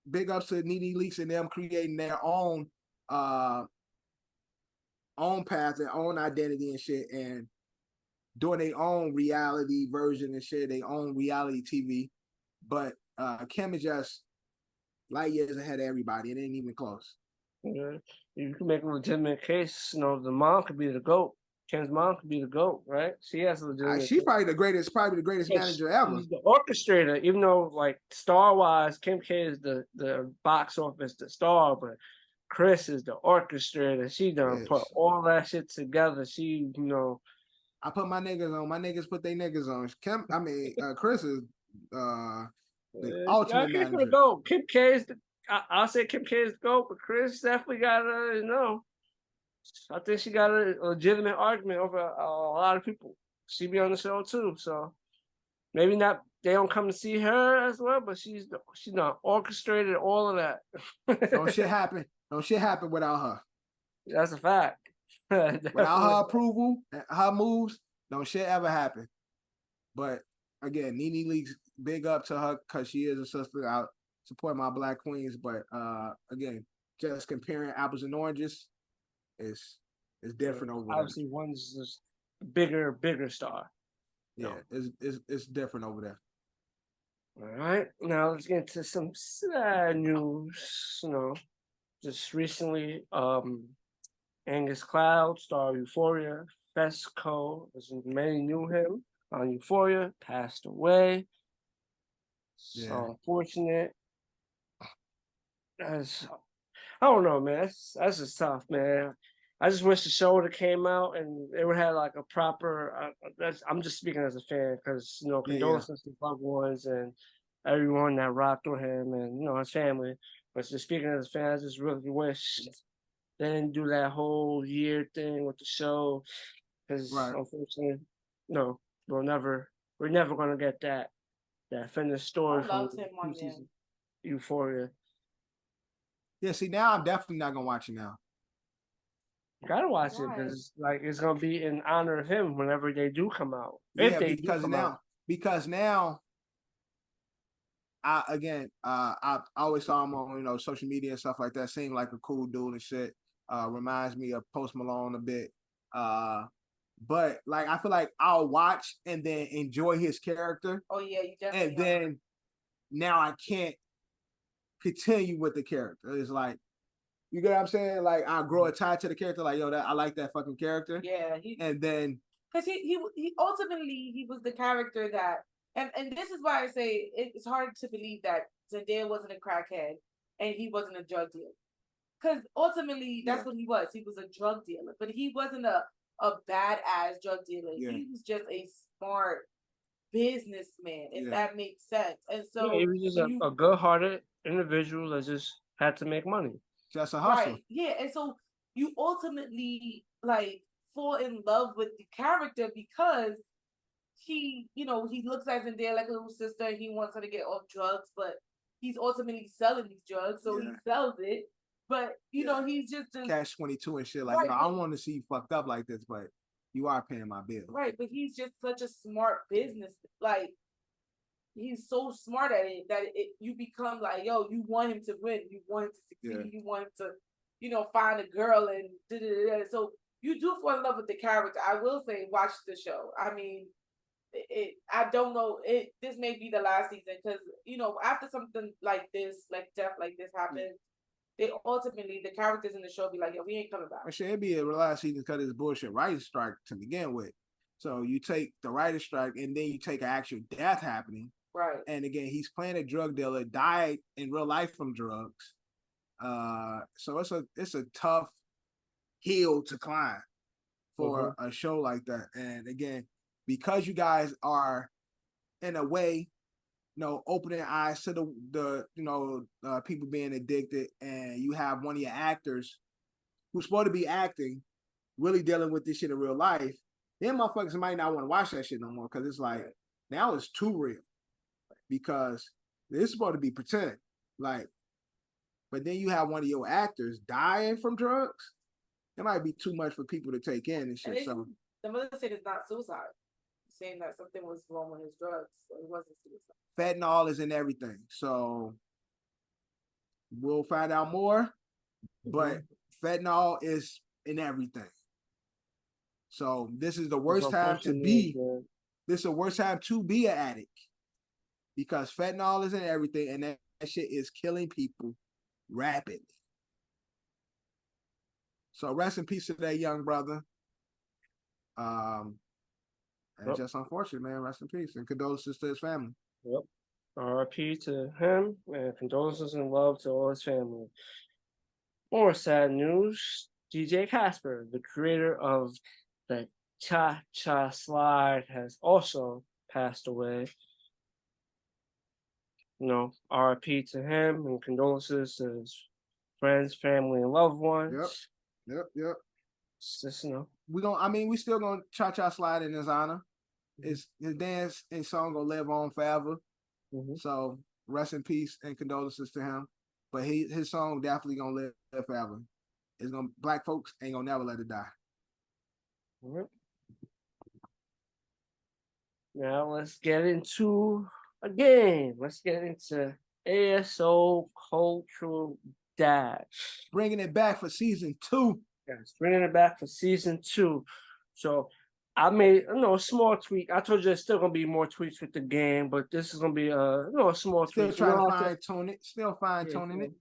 big ups to Nene Leakes and them creating their own path, their own identity and shit, and doing their own reality version and shit, their own reality TV. But Kim is just light years ahead of everybody. It ain't even close. Yeah. You can make a legitimate case. The mom could be the GOAT. Kim's mom could be the GOAT, right? She has a legitimate She's case. probably the greatest manager ever. She's the orchestrator, even though, like, star-wise, Kim K is the box office, the star, but Chris is the orchestrator. She done put all that shit together. She, I put my niggas on. My niggas put their niggas on. Chris is the ultimate manager. GOAT. Kim K is I'll say Kim K is the GOAT, but Chris definitely got I think she got a legitimate argument over a lot of people. She be on the show too, so maybe not. They don't come to see her as well, but she's not orchestrated all of that. Don't shit happen. Don't shit happen without her. That's a fact. Without her approval, her moves, don't shit ever happen. But again, Nene Leakes, big up to her because she is a sister. I support my Black queens, but again, just comparing apples and oranges is different over there. Obviously, one's just bigger star. Yeah, it's different over there. All right, now let's get into some sad news. Just recently, Angus Cloud, star of Euphoria, Fesco, as many knew him on Euphoria, passed away. So unfortunate. I don't know, man. That's just tough, man. I just wish the show would have came out and it would have like a proper. I'm just speaking as a fan because condolences to loved ones and everyone that rocked with him and his family. But just speaking as a fan, I just really wish they didn't do that whole year thing with the show because unfortunately, we're never gonna get that finished story from Euphoria. Yeah, see, now I'm definitely not gonna watch it now. Gotta watch it because it's gonna be in honor of him whenever they do come out. Because now I always saw him on social media and stuff like that. Seemed like a cool dude and shit. Reminds me of Post Malone a bit. But like I feel like I'll watch and then enjoy his character. Oh yeah, you definitely. And then now I can't continue with the character. It's like, you get what I'm saying? Like I grow attached to the character. Like I like that fucking character. Yeah. And then because he ultimately he was the character that, and this is why I say it's hard to believe that Zendaya wasn't a crackhead and he wasn't a drug dealer. Because ultimately that's what he was. He was a drug dealer, but he wasn't a badass drug dealer. Yeah. He was just a smart businessman, if that makes sense. And so he was just a good-hearted individual that just had to make money. Just a hustle. Right. Yeah. And so you ultimately fall in love with the character because he looks at Zendaya like a little sister and he wants her to get off drugs, but he's ultimately selling these drugs, so he sells it. But he's just Cash 22 and shit. Like, I don't want to see you fucked up like this, but you are paying my bill. Right, but he's just such a smart business. Like, he's so smart at it that you become like, yo, you want him to win, you want him to succeed, you want him to, find a girl and da-da-da-da. So you do fall in love with the character. I will say, watch the show. I mean, I don't know. This may be the last season because after something like this, like death like this happens. The characters in the show be like, yo, we ain't coming back. It'd be a last season because it's bullshit writer's strike to begin with. So you take the writer's strike and then you take an actual death happening. Right. And again, he's playing a drug dealer, died in real life from drugs. So it's a tough hill to climb for a show like that. And again, because you guys are in a way, opening eyes to the people being addicted, and you have one of your actors who's supposed to be acting, really dealing with this shit in real life, then motherfuckers might not want to watch that shit no more because it's like now it's too real. Because it's supposed to be pretend. Like, but then you have one of your actors dying from drugs. It might be too much for people to take in and shit. So the mother said it's not suicide, saying that something was wrong with his drugs. So it wasn't suicide. Fentanyl is in everything. So we'll find out more. But fentanyl is in everything. So this is the worst time to be. This is the worst time to be an addict. Because fentanyl is in everything, and that shit is killing people rapidly. So rest in peace to that young brother. And just unfortunate, man. Rest in peace, and condolences to his family. Yep. R.I.P. to him, and condolences and love to all his family. More sad news: DJ Casper, the creator of the Cha Cha Slide, has also passed away. R.I.P. to him, and condolences to his friends, family, and loved ones. Yep. It's just, we still gonna cha-cha slide in his honor. His dance and song gonna live on forever. So rest in peace and condolences to him. But his song definitely gonna live forever. Black folks ain't gonna never let it die. Now let's get into a game. Let's get into ASO Culture Dash. Bringing it back for season 2. Yes, bringing it back for season 2. So I made a small tweak. I told you there's still gonna be more tweaks with the game, but this is gonna be a small tweak. Still trying to fine-tune it. Still fine-tuning it.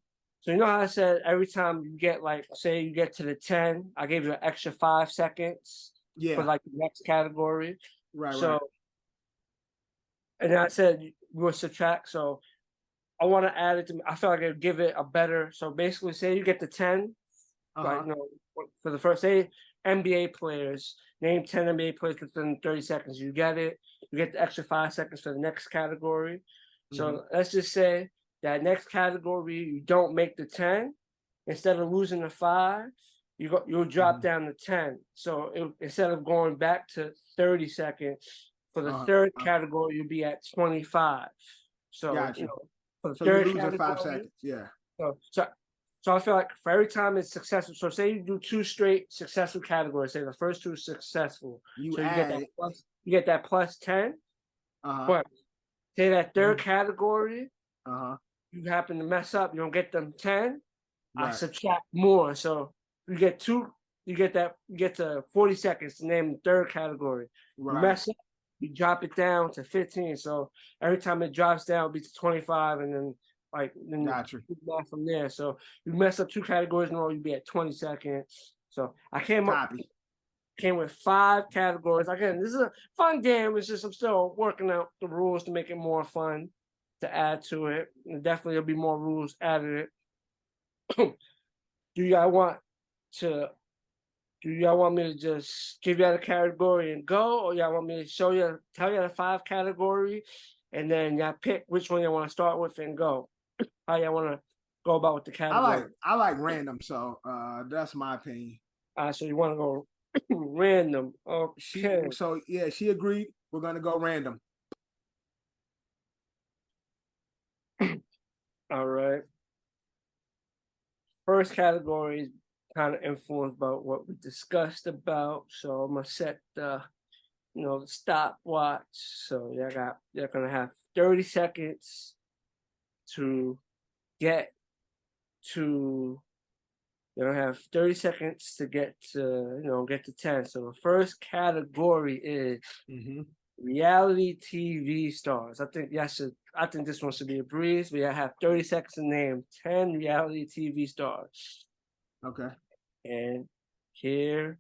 So how I said every time you get say you get to the 10, I gave you an extra 5 seconds for the next category. Right. And I said we will subtract. So I want to add it to. I feel like it'd give it a better. So basically, say you get the 10, for the first, say NBA players, name 10 NBA players within 30 seconds. You get it. You get the extra 5 seconds for the next category. So let's just say that next category you don't make the 10. Instead of losing the 5, you'll drop down to 10. So instead of going back to 30 seconds. For the third category, you'll be at 25. So, gotcha. For the so third you're losing category, 5 seconds. Yeah. So I feel like for every time it's successful. So say you do 2 straight successful categories. Say the first 2 successful. You get that plus 10. But say that third category, you happen to mess up. You don't get them 10. I subtract more. So you get 2. You get to 40 seconds to name the third category. You mess up. You drop it down to 15. So every time it drops down, it'll be to 25, and then you back from there. So you mess up 2 categories in a row, you'll be at 20 seconds. So I came with 5 categories. Again, this is a fun game. It's just I'm still working out the rules to make it more fun to add to it. And definitely there'll be more rules added. Do y'all want me to just give you the category and go, or y'all want me to tell you the 5 category, and then y'all pick which one you want to start with and go? How y'all want to go about with the category? I like random, so that's my opinion. So you want to go random? Okay. She agreed. We're gonna go random. All right. First category is kind of influenced by what we discussed about. So I'm gonna set the stopwatch. So you're gonna have 30 seconds to get to. You're gonna have 30 seconds to get to 10. So the first category is reality TV stars. I think this one should be a breeze. We have 30 seconds to name 10 reality TV stars. Okay. And here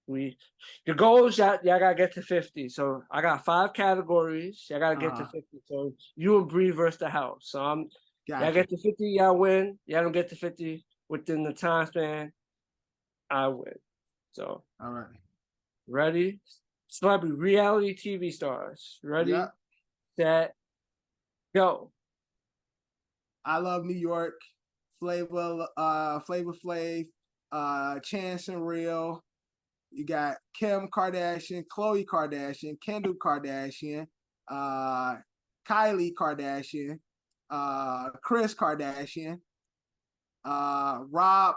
the goal is y'all gotta get to 50. So I got 5 categories. Y'all gotta get to 50. So you and Bree versus the house. So Y'all get to 50, y'all win. Y'all don't get to 50 within the time span, I win. So, all right. Ready? Celebrity reality TV stars. Ready? Yeah. Set, go. I Love New York, Flavor Flav, Chance and Real. You got Kim Kardashian, Khloe Kardashian, Kendall Kardashian, Kylie Kardashian, Chris Kardashian, Rob,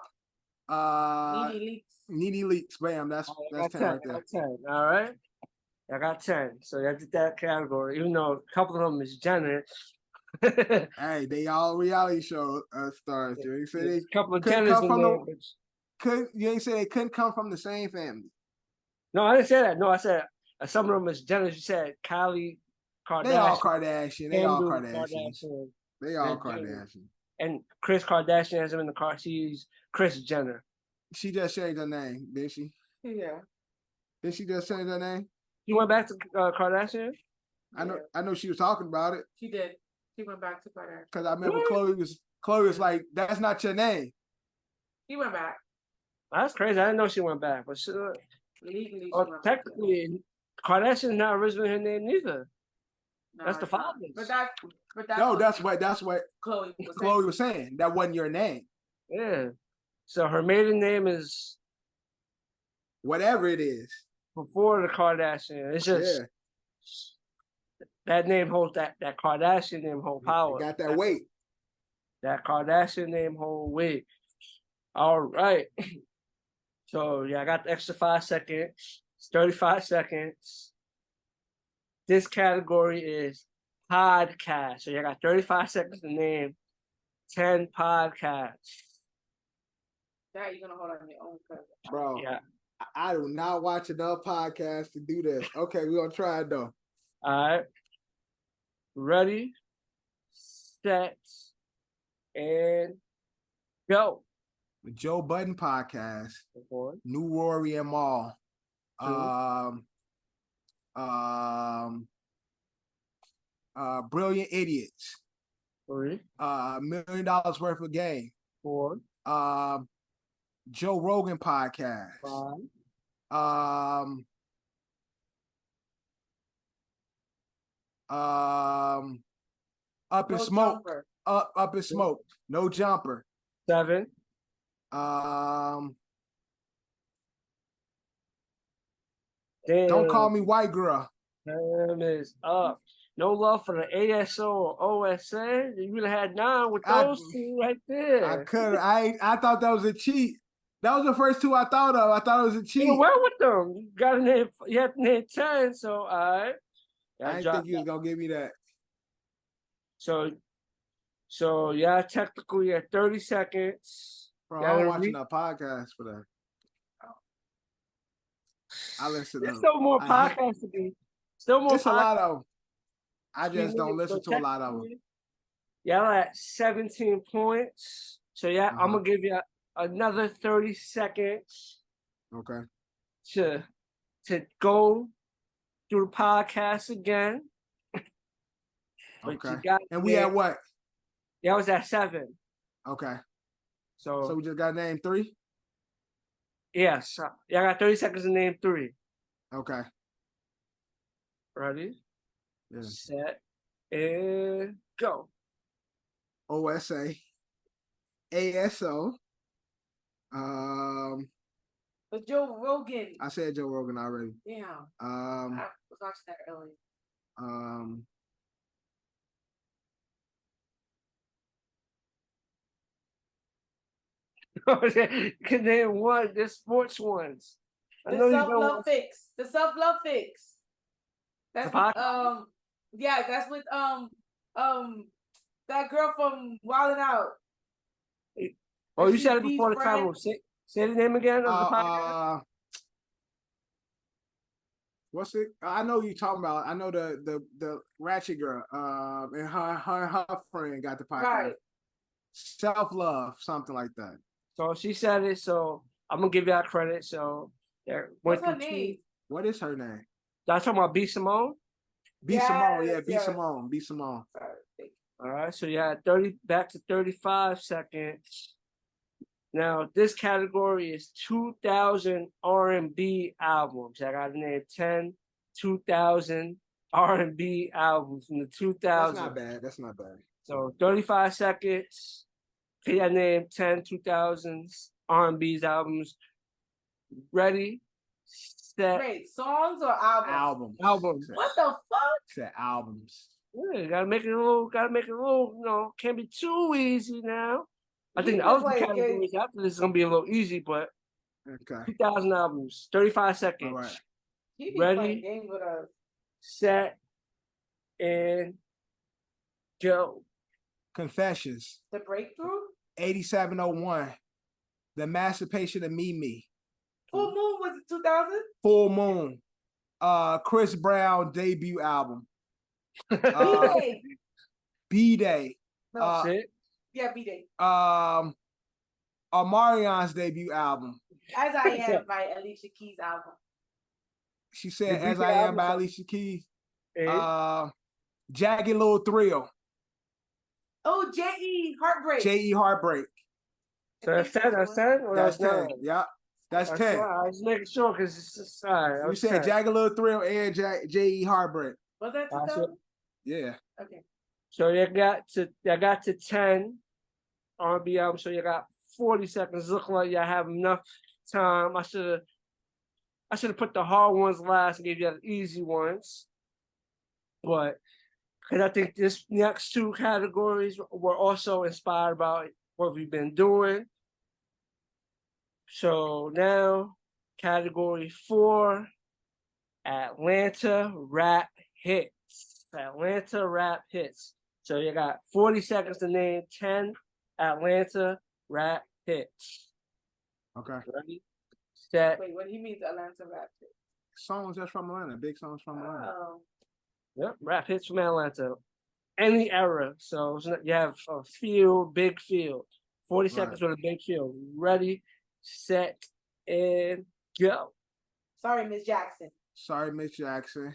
Nene Leakes. Bam, that's 10 right there. 10. All right. I got 10. So I did that category, even though a couple of them is Jenner. Hey, they all reality show stars. You ain't say they a couple of couldn't Jenners come from in there. you ain't say they couldn't come from the same family. No, I didn't say that. No, I said some of them is Jenners. You said Kylie Kardashian. They all Kardashian. They all Kendall Kardashian. They all Kardashian. And Kris Kardashian has him in the car. She's Kris Jenner. She just changed her name, did she? Yeah. Did she just change her name? You went back to Kardashian? I know she was talking about it. She did. She went back to Kardashian. Because I remember Chloe was like, that's not your name. She went back. That's crazy. I didn't know she went back. But Legally, technically, Kardashian's not originally her name neither. No, that's the father's. But that's no, that's what Chloe was saying. That wasn't your name. Yeah. So her maiden name is whatever it is. Before the Kardashian. It's just that name holds that Kardashian name hold power. It got that weight. That Kardashian name hold weight. All right. So yeah, I got the extra 5 seconds. It's 35 seconds. This category is podcast. So you got 35 seconds to name 10 podcasts. That you're gonna hold on your own, bro. Yeah. I do not watch enough podcasts to do this. Okay, we're gonna try it though. All right. Ready, set, and go. The Joe Budden podcast. New Rory and Mal. Brilliant Idiots. 3. $1 Million Worth of Game. 4. Joe Rogan podcast. 5. Up in Smoke. Jumper. Up in Smoke. No Jumper. 7. Don't Call Me White Girl. Time is up. No love for the ASO or OSA. You really had 9 with those two right there. I thought that was a cheat. That was the first 2 I thought of. I thought it was a cheat. You went with them. You got to name. You had to name 10. So all right. I didn't think you was gonna give me that. So yeah, technically at 30 seconds. Bro, I'm watching a podcast for that. I listen to There's still more podcasts to be. Still more. It's a lot of them. I just don't listen to a lot of them. Y'all at 17 points. So yeah, I'm gonna give you another 30 seconds. Okay. To go through the podcast again. Okay. And we at what? Yeah, I was at 7. Okay. So we just got to name 3? Yes. Yeah, I got 30 seconds to name 3. Okay. Ready? Yeah. Set and go. OSA. ASO. But Joe Rogan. I said Joe Rogan already. Yeah. I was watching that earlier. You can name one. There's sports ones. The self-love fix. The self-love fix. That's yeah, that's with that girl from Wild 'N Out. Oh, you said it before the title. Say the name again of the podcast. What's it? I know you talking about. I know the ratchet girl. And her friend got the podcast. Right. Self-love, something like that. So she said it. So I'm gonna give you that credit. So there. What's her name? What is her name? That's talking about B. Simone. B. Simone, yeah, B. Simone. B. Simone. All right, so you had 30 back to 35 seconds. Now this category is 2000 R&B albums. I got to name 10 2000 R&B albums from the 2000s. That's not bad. That's not bad. So 35 seconds. Can I name 10 2000s R&B albums? Ready, set. Wait, songs or albums? Albums. What the fuck? Said albums. Yeah, gotta make it a little, can't be too easy now. I think the look other like categories after this is gonna be a little easy, but Okay. 2000 albums, 35 seconds. All right. He be Ready? playing games with us. Set, and go. Confessions. The Breakthrough? 8701. The Emancipation of Mimi. Full Moon was it 2000? Full Moon. Chris Brown debut album. B-Day. B-Day. No, That's it. yeah, B-Day. Omarion's debut album. As I Am by Alicia Keys album. She said Repeat As the I Am album by song. Alicia Keys. And Jagged Little Thrill. Oh, J.E. Heartbreak. J.E. Heartbreak. so that's 10. That's 10. Or That's that's 10. 9. Yeah. That's 10. I was making sure because it's just all right. You said Jagged Little Thrill and J.E. Heartbreak. Was that That's 2000? Yeah. Okay. So you got to 10 R&B albums. So you got 40 seconds. Look like you have enough time. I should have put the hard ones last and gave you the easy ones. But because I think this next two categories were also inspired by what we've been doing. So now, category 4, Atlanta rap hits. Atlanta rap hits. So you got 40 seconds to name 10 Atlanta rap hits. Okay. Ready, set. Wait, what do you mean Atlanta rap? Songs that's from Atlanta. Big songs from Atlanta. Oh. Yep, rap hits from Atlanta. Any era. So you have a field, big field. 40 seconds with a big field. Ready, set, and go. Sorry, Miss Jackson. Sorry, Miss Jackson.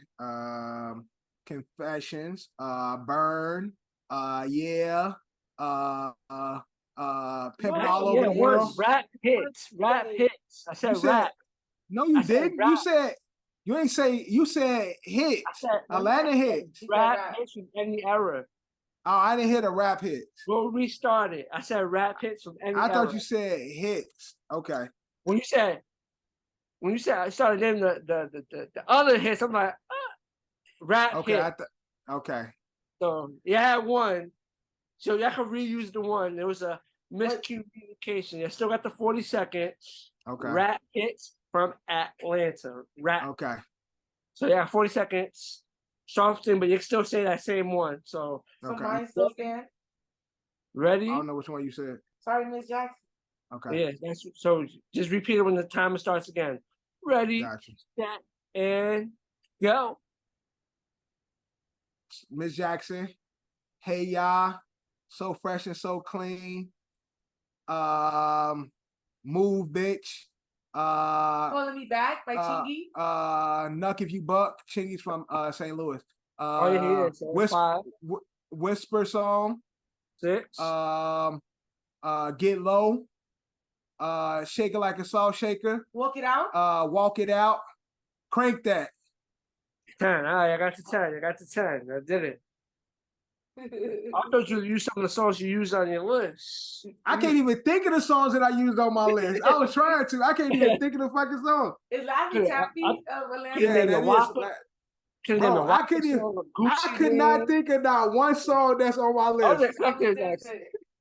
Confessions. Burn. Yeah. Pimpin' All Over the World. Rap hits. Rap hits. I said rap. No, you didn't. Rap. You said hits. I said Atlanta hits. Rap hits from any era. Oh, I didn't hear the rap hits. We'll restart it. I said rap hits from any era. I thought you said hits. Okay. When you said I started naming the other hits, I'm like, rap Okay. hit. Okay. So you had one. So y'all can reuse the one. There was a miscommunication. You still got the 40 seconds. Okay. Rap hits from Atlanta. Rap. Okay. So yeah, 40 seconds. Something, but you can still say that same one. So mine still stand. ready? I don't know which one you said. Sorry, Miss Jackson. Okay. Yeah, that's so just repeat it when the timer starts again. Ready, Gotcha. set, and go. Miss Jackson. Hey y'all. So fresh and so clean. Move, bitch. Calling Me Back by Chingy. Nuck If You Buck. Chingy's from St. Louis. Yeah. So 5, Whisper song. 6. Get Low. Shake It Like a Salt Shaker. Walk It Out. Walk It Out. Crank That. 10. All right, I got to 10. I did it. I thought you used some of the songs you used on your list. I can't even think of the songs that I used on my list. I was trying to. I can't even think of the fucking song. Is Laffy Taffy of Atlanta? Yeah, that is. Bro, I could not think of not one song that's on my list.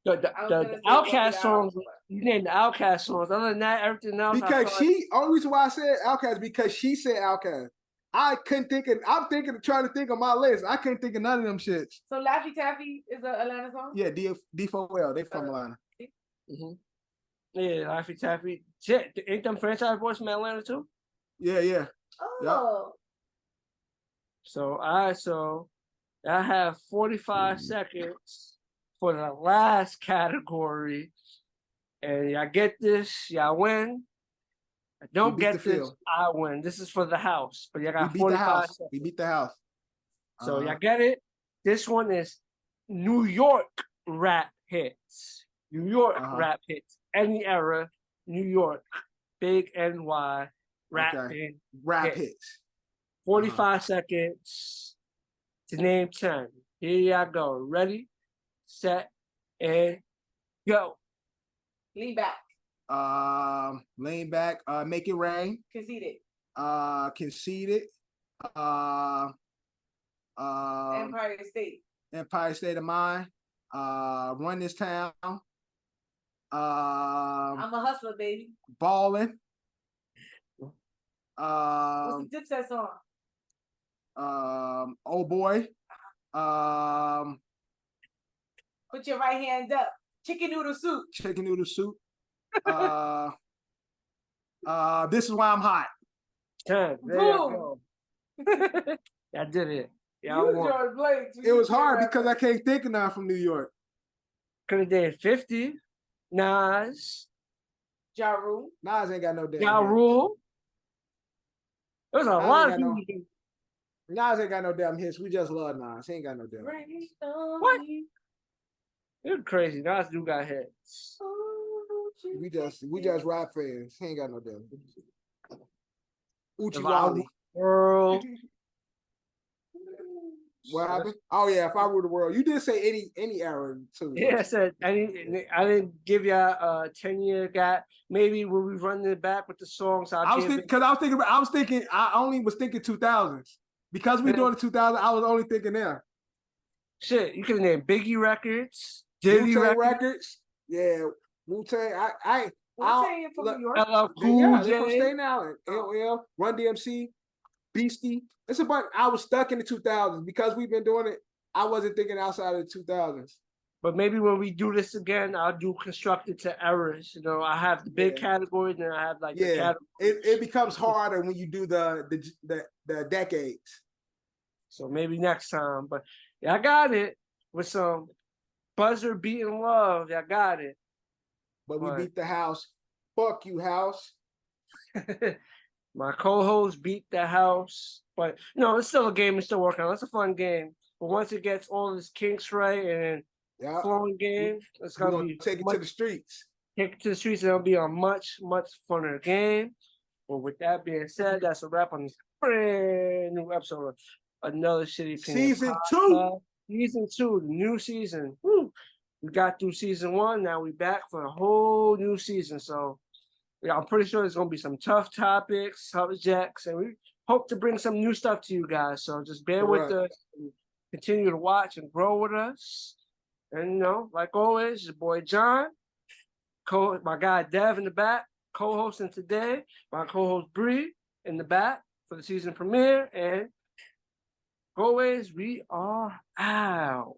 The Outcast songs, you named the Outcast songs. Other than that, everything else. Because only reason why I said Outcast because she said Outcast. I couldn't think of. I'm trying to think of my list. I couldn't think of none of them shits. So Laffy Taffy is an Atlanta song. Yeah, D4L. They from Atlanta. Mm-hmm. Yeah, Laffy Taffy. Shit, ain't them franchise boys from Atlanta too? Yeah. Oh. So I have 45 seconds for the last category, and y'all get this, y'all win. I don't get this, I win. This is for the house, but y'all got 45 seconds. We beat the house. So y'all get it. This one is New York rap hits. New York Uh-huh. rap hits. Any era, New York, big NY rap Okay. hit. Rap hits. 45 seconds to name 10. Here y'all go. Ready, set, and go. Lean back. Lean back. Make it rain. Conceited. Conceited. Empire State. Empire State of Mind. Run This Town. I'm a hustler, baby. Ballin'. What's the Dipset song? Oh boy. Put your right hand up. Chicken noodle soup. Chicken noodle soup. This is why I'm hot. 10. There you go. I did it. Yeah, George Blake. It was hard because I can't think of none from New York. Could have did 50. Nas. Ja Rule. Nas ain't got no damn. Ja Rule. There's a lot of people. Nas ain't got no damn hits. We just love Nas. He ain't got no damn hits. What? You're crazy. Nas do got hits. We just rap fans. He ain't got no damn hits. Uchi Wally. World. What happened? Oh yeah, if I rule the world. You did say any era too. Yeah, I said I didn't give you a 10-year gap. Maybe when we run it back with the songs, I was thinking 2000s. Because we doing the 2000s, I was only thinking there. Shit, you could have named Biggie records, Diddy records. Yeah, Wu-Tang. Wu-Tang from New York. LL Cool J. They're from Staten Island. LL, Run DMC, Beastie. It's a bunch. I was stuck in the 2000s because we've been doing it. I wasn't thinking outside of the 2000s. But maybe when we do this again, I'll do constructed to eras. You know, I have the big categories, and I have like the categories. It becomes harder when you do the decades. So maybe next time. But yeah, I got it with some buzzer beating love. I got it. But we beat the house. Fuck you, house. My co-host beat the house. But no, it's still a game. It's still working on. It's a fun game. But once it gets all this kinks right and flowing game, it's gonna be take it to the streets. Take it to the streets, and it'll be a much, much funner game. But with that being said, that's a wrap on this brand new episode of Another Shitty Opinion Season 2. Season 2, the new season. Woo. We got through season 1. Now we back for a whole new season. So yeah, I'm pretty sure there's gonna be some tough topics, subjects, and we hope to bring some new stuff to you guys. So just bear with us and continue to watch and grow with us. And you know, like always, your boy John, my guy Dev in the back, co-hosting today, my co-host Bree in the back for the season premiere, and always we are out.